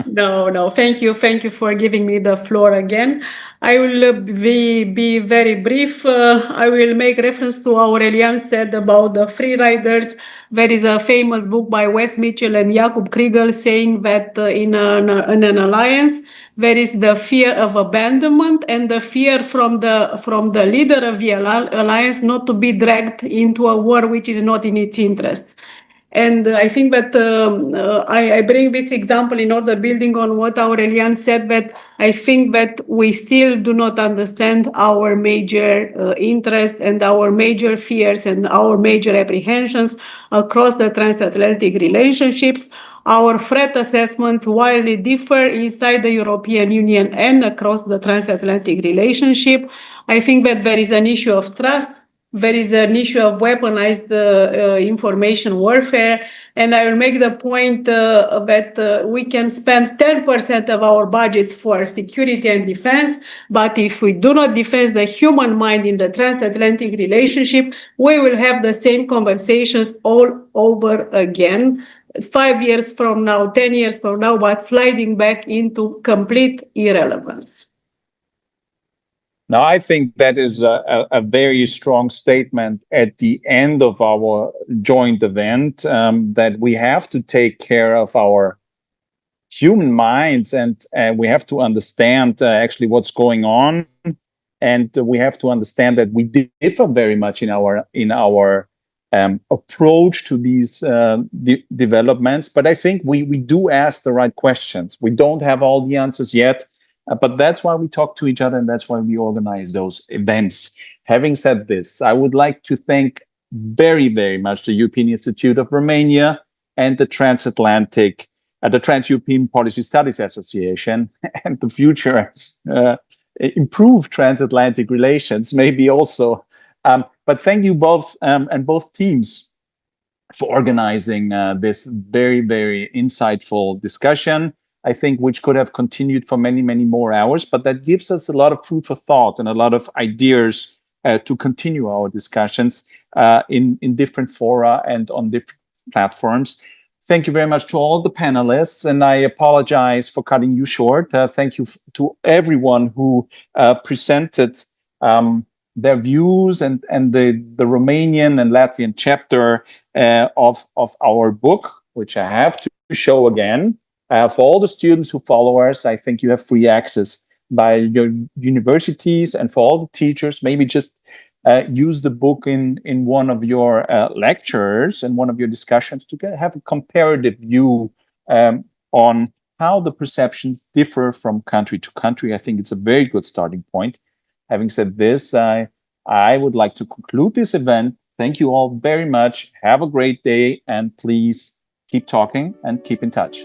S6: No, thank you for giving me the floor again. I will be very brief. I will make reference to Aurelian said about the free riders. There is a famous book by Wes Mitchell and Jakub Kriegel saying that in an alliance, there is the fear of abandonment and the fear from the leader of the alliance not to be dragged into a war which is not in its interests. And I think that I bring this example in order building on what Aurelian said, that I think that we still do not understand our major interests and our major fears and our major apprehensions across the transatlantic relationships. Our threat assessments widely differ inside the European Union and across the transatlantic relationship. I think that there is an issue of trust. There is an issue of weaponized information warfare. And I will make the point that we can spend 10% of our budgets for security and defense, but if we do not defend the human mind in the transatlantic relationship, we will have the same conversations all over again. 5 years from now, 10 years from now, but sliding back into complete irrelevance.
S1: Now, I think that is a very strong statement at the end of our joint event, that we have to take care of our human minds, and we have to understand actually what's going on, and we have to understand that we differ very much in our approach to these developments. But I think we do ask the right questions. We don't have all the answers yet. But that's why we talk to each other, and that's why we organize those events. Having said this, I would like to thank very, very much the European Institute of Romania and the Trans-European Policy Studies Association and the future improved transatlantic relations, maybe also. But thank you both and both teams for organizing this very, very insightful discussion, I think, which could have continued for many, many more hours, but that gives us a lot of food for thought and a lot of ideas to continue our discussions in different fora and on different platforms. Thank you very much to all the panelists, and I apologize for cutting you short. Thank you to everyone who presented their views and the Romanian and Latvian chapter of our book, which I have to show again. For all the students who follow us, I think you have free access by your universities, and for all the teachers, maybe just use the book in one of your lectures and one of your discussions to have a comparative view on how the perceptions differ from country to country. I think it's a very good starting point. Having said this, I would like to conclude this event. Thank you all very much. Have a great day, and please keep talking and keep in touch.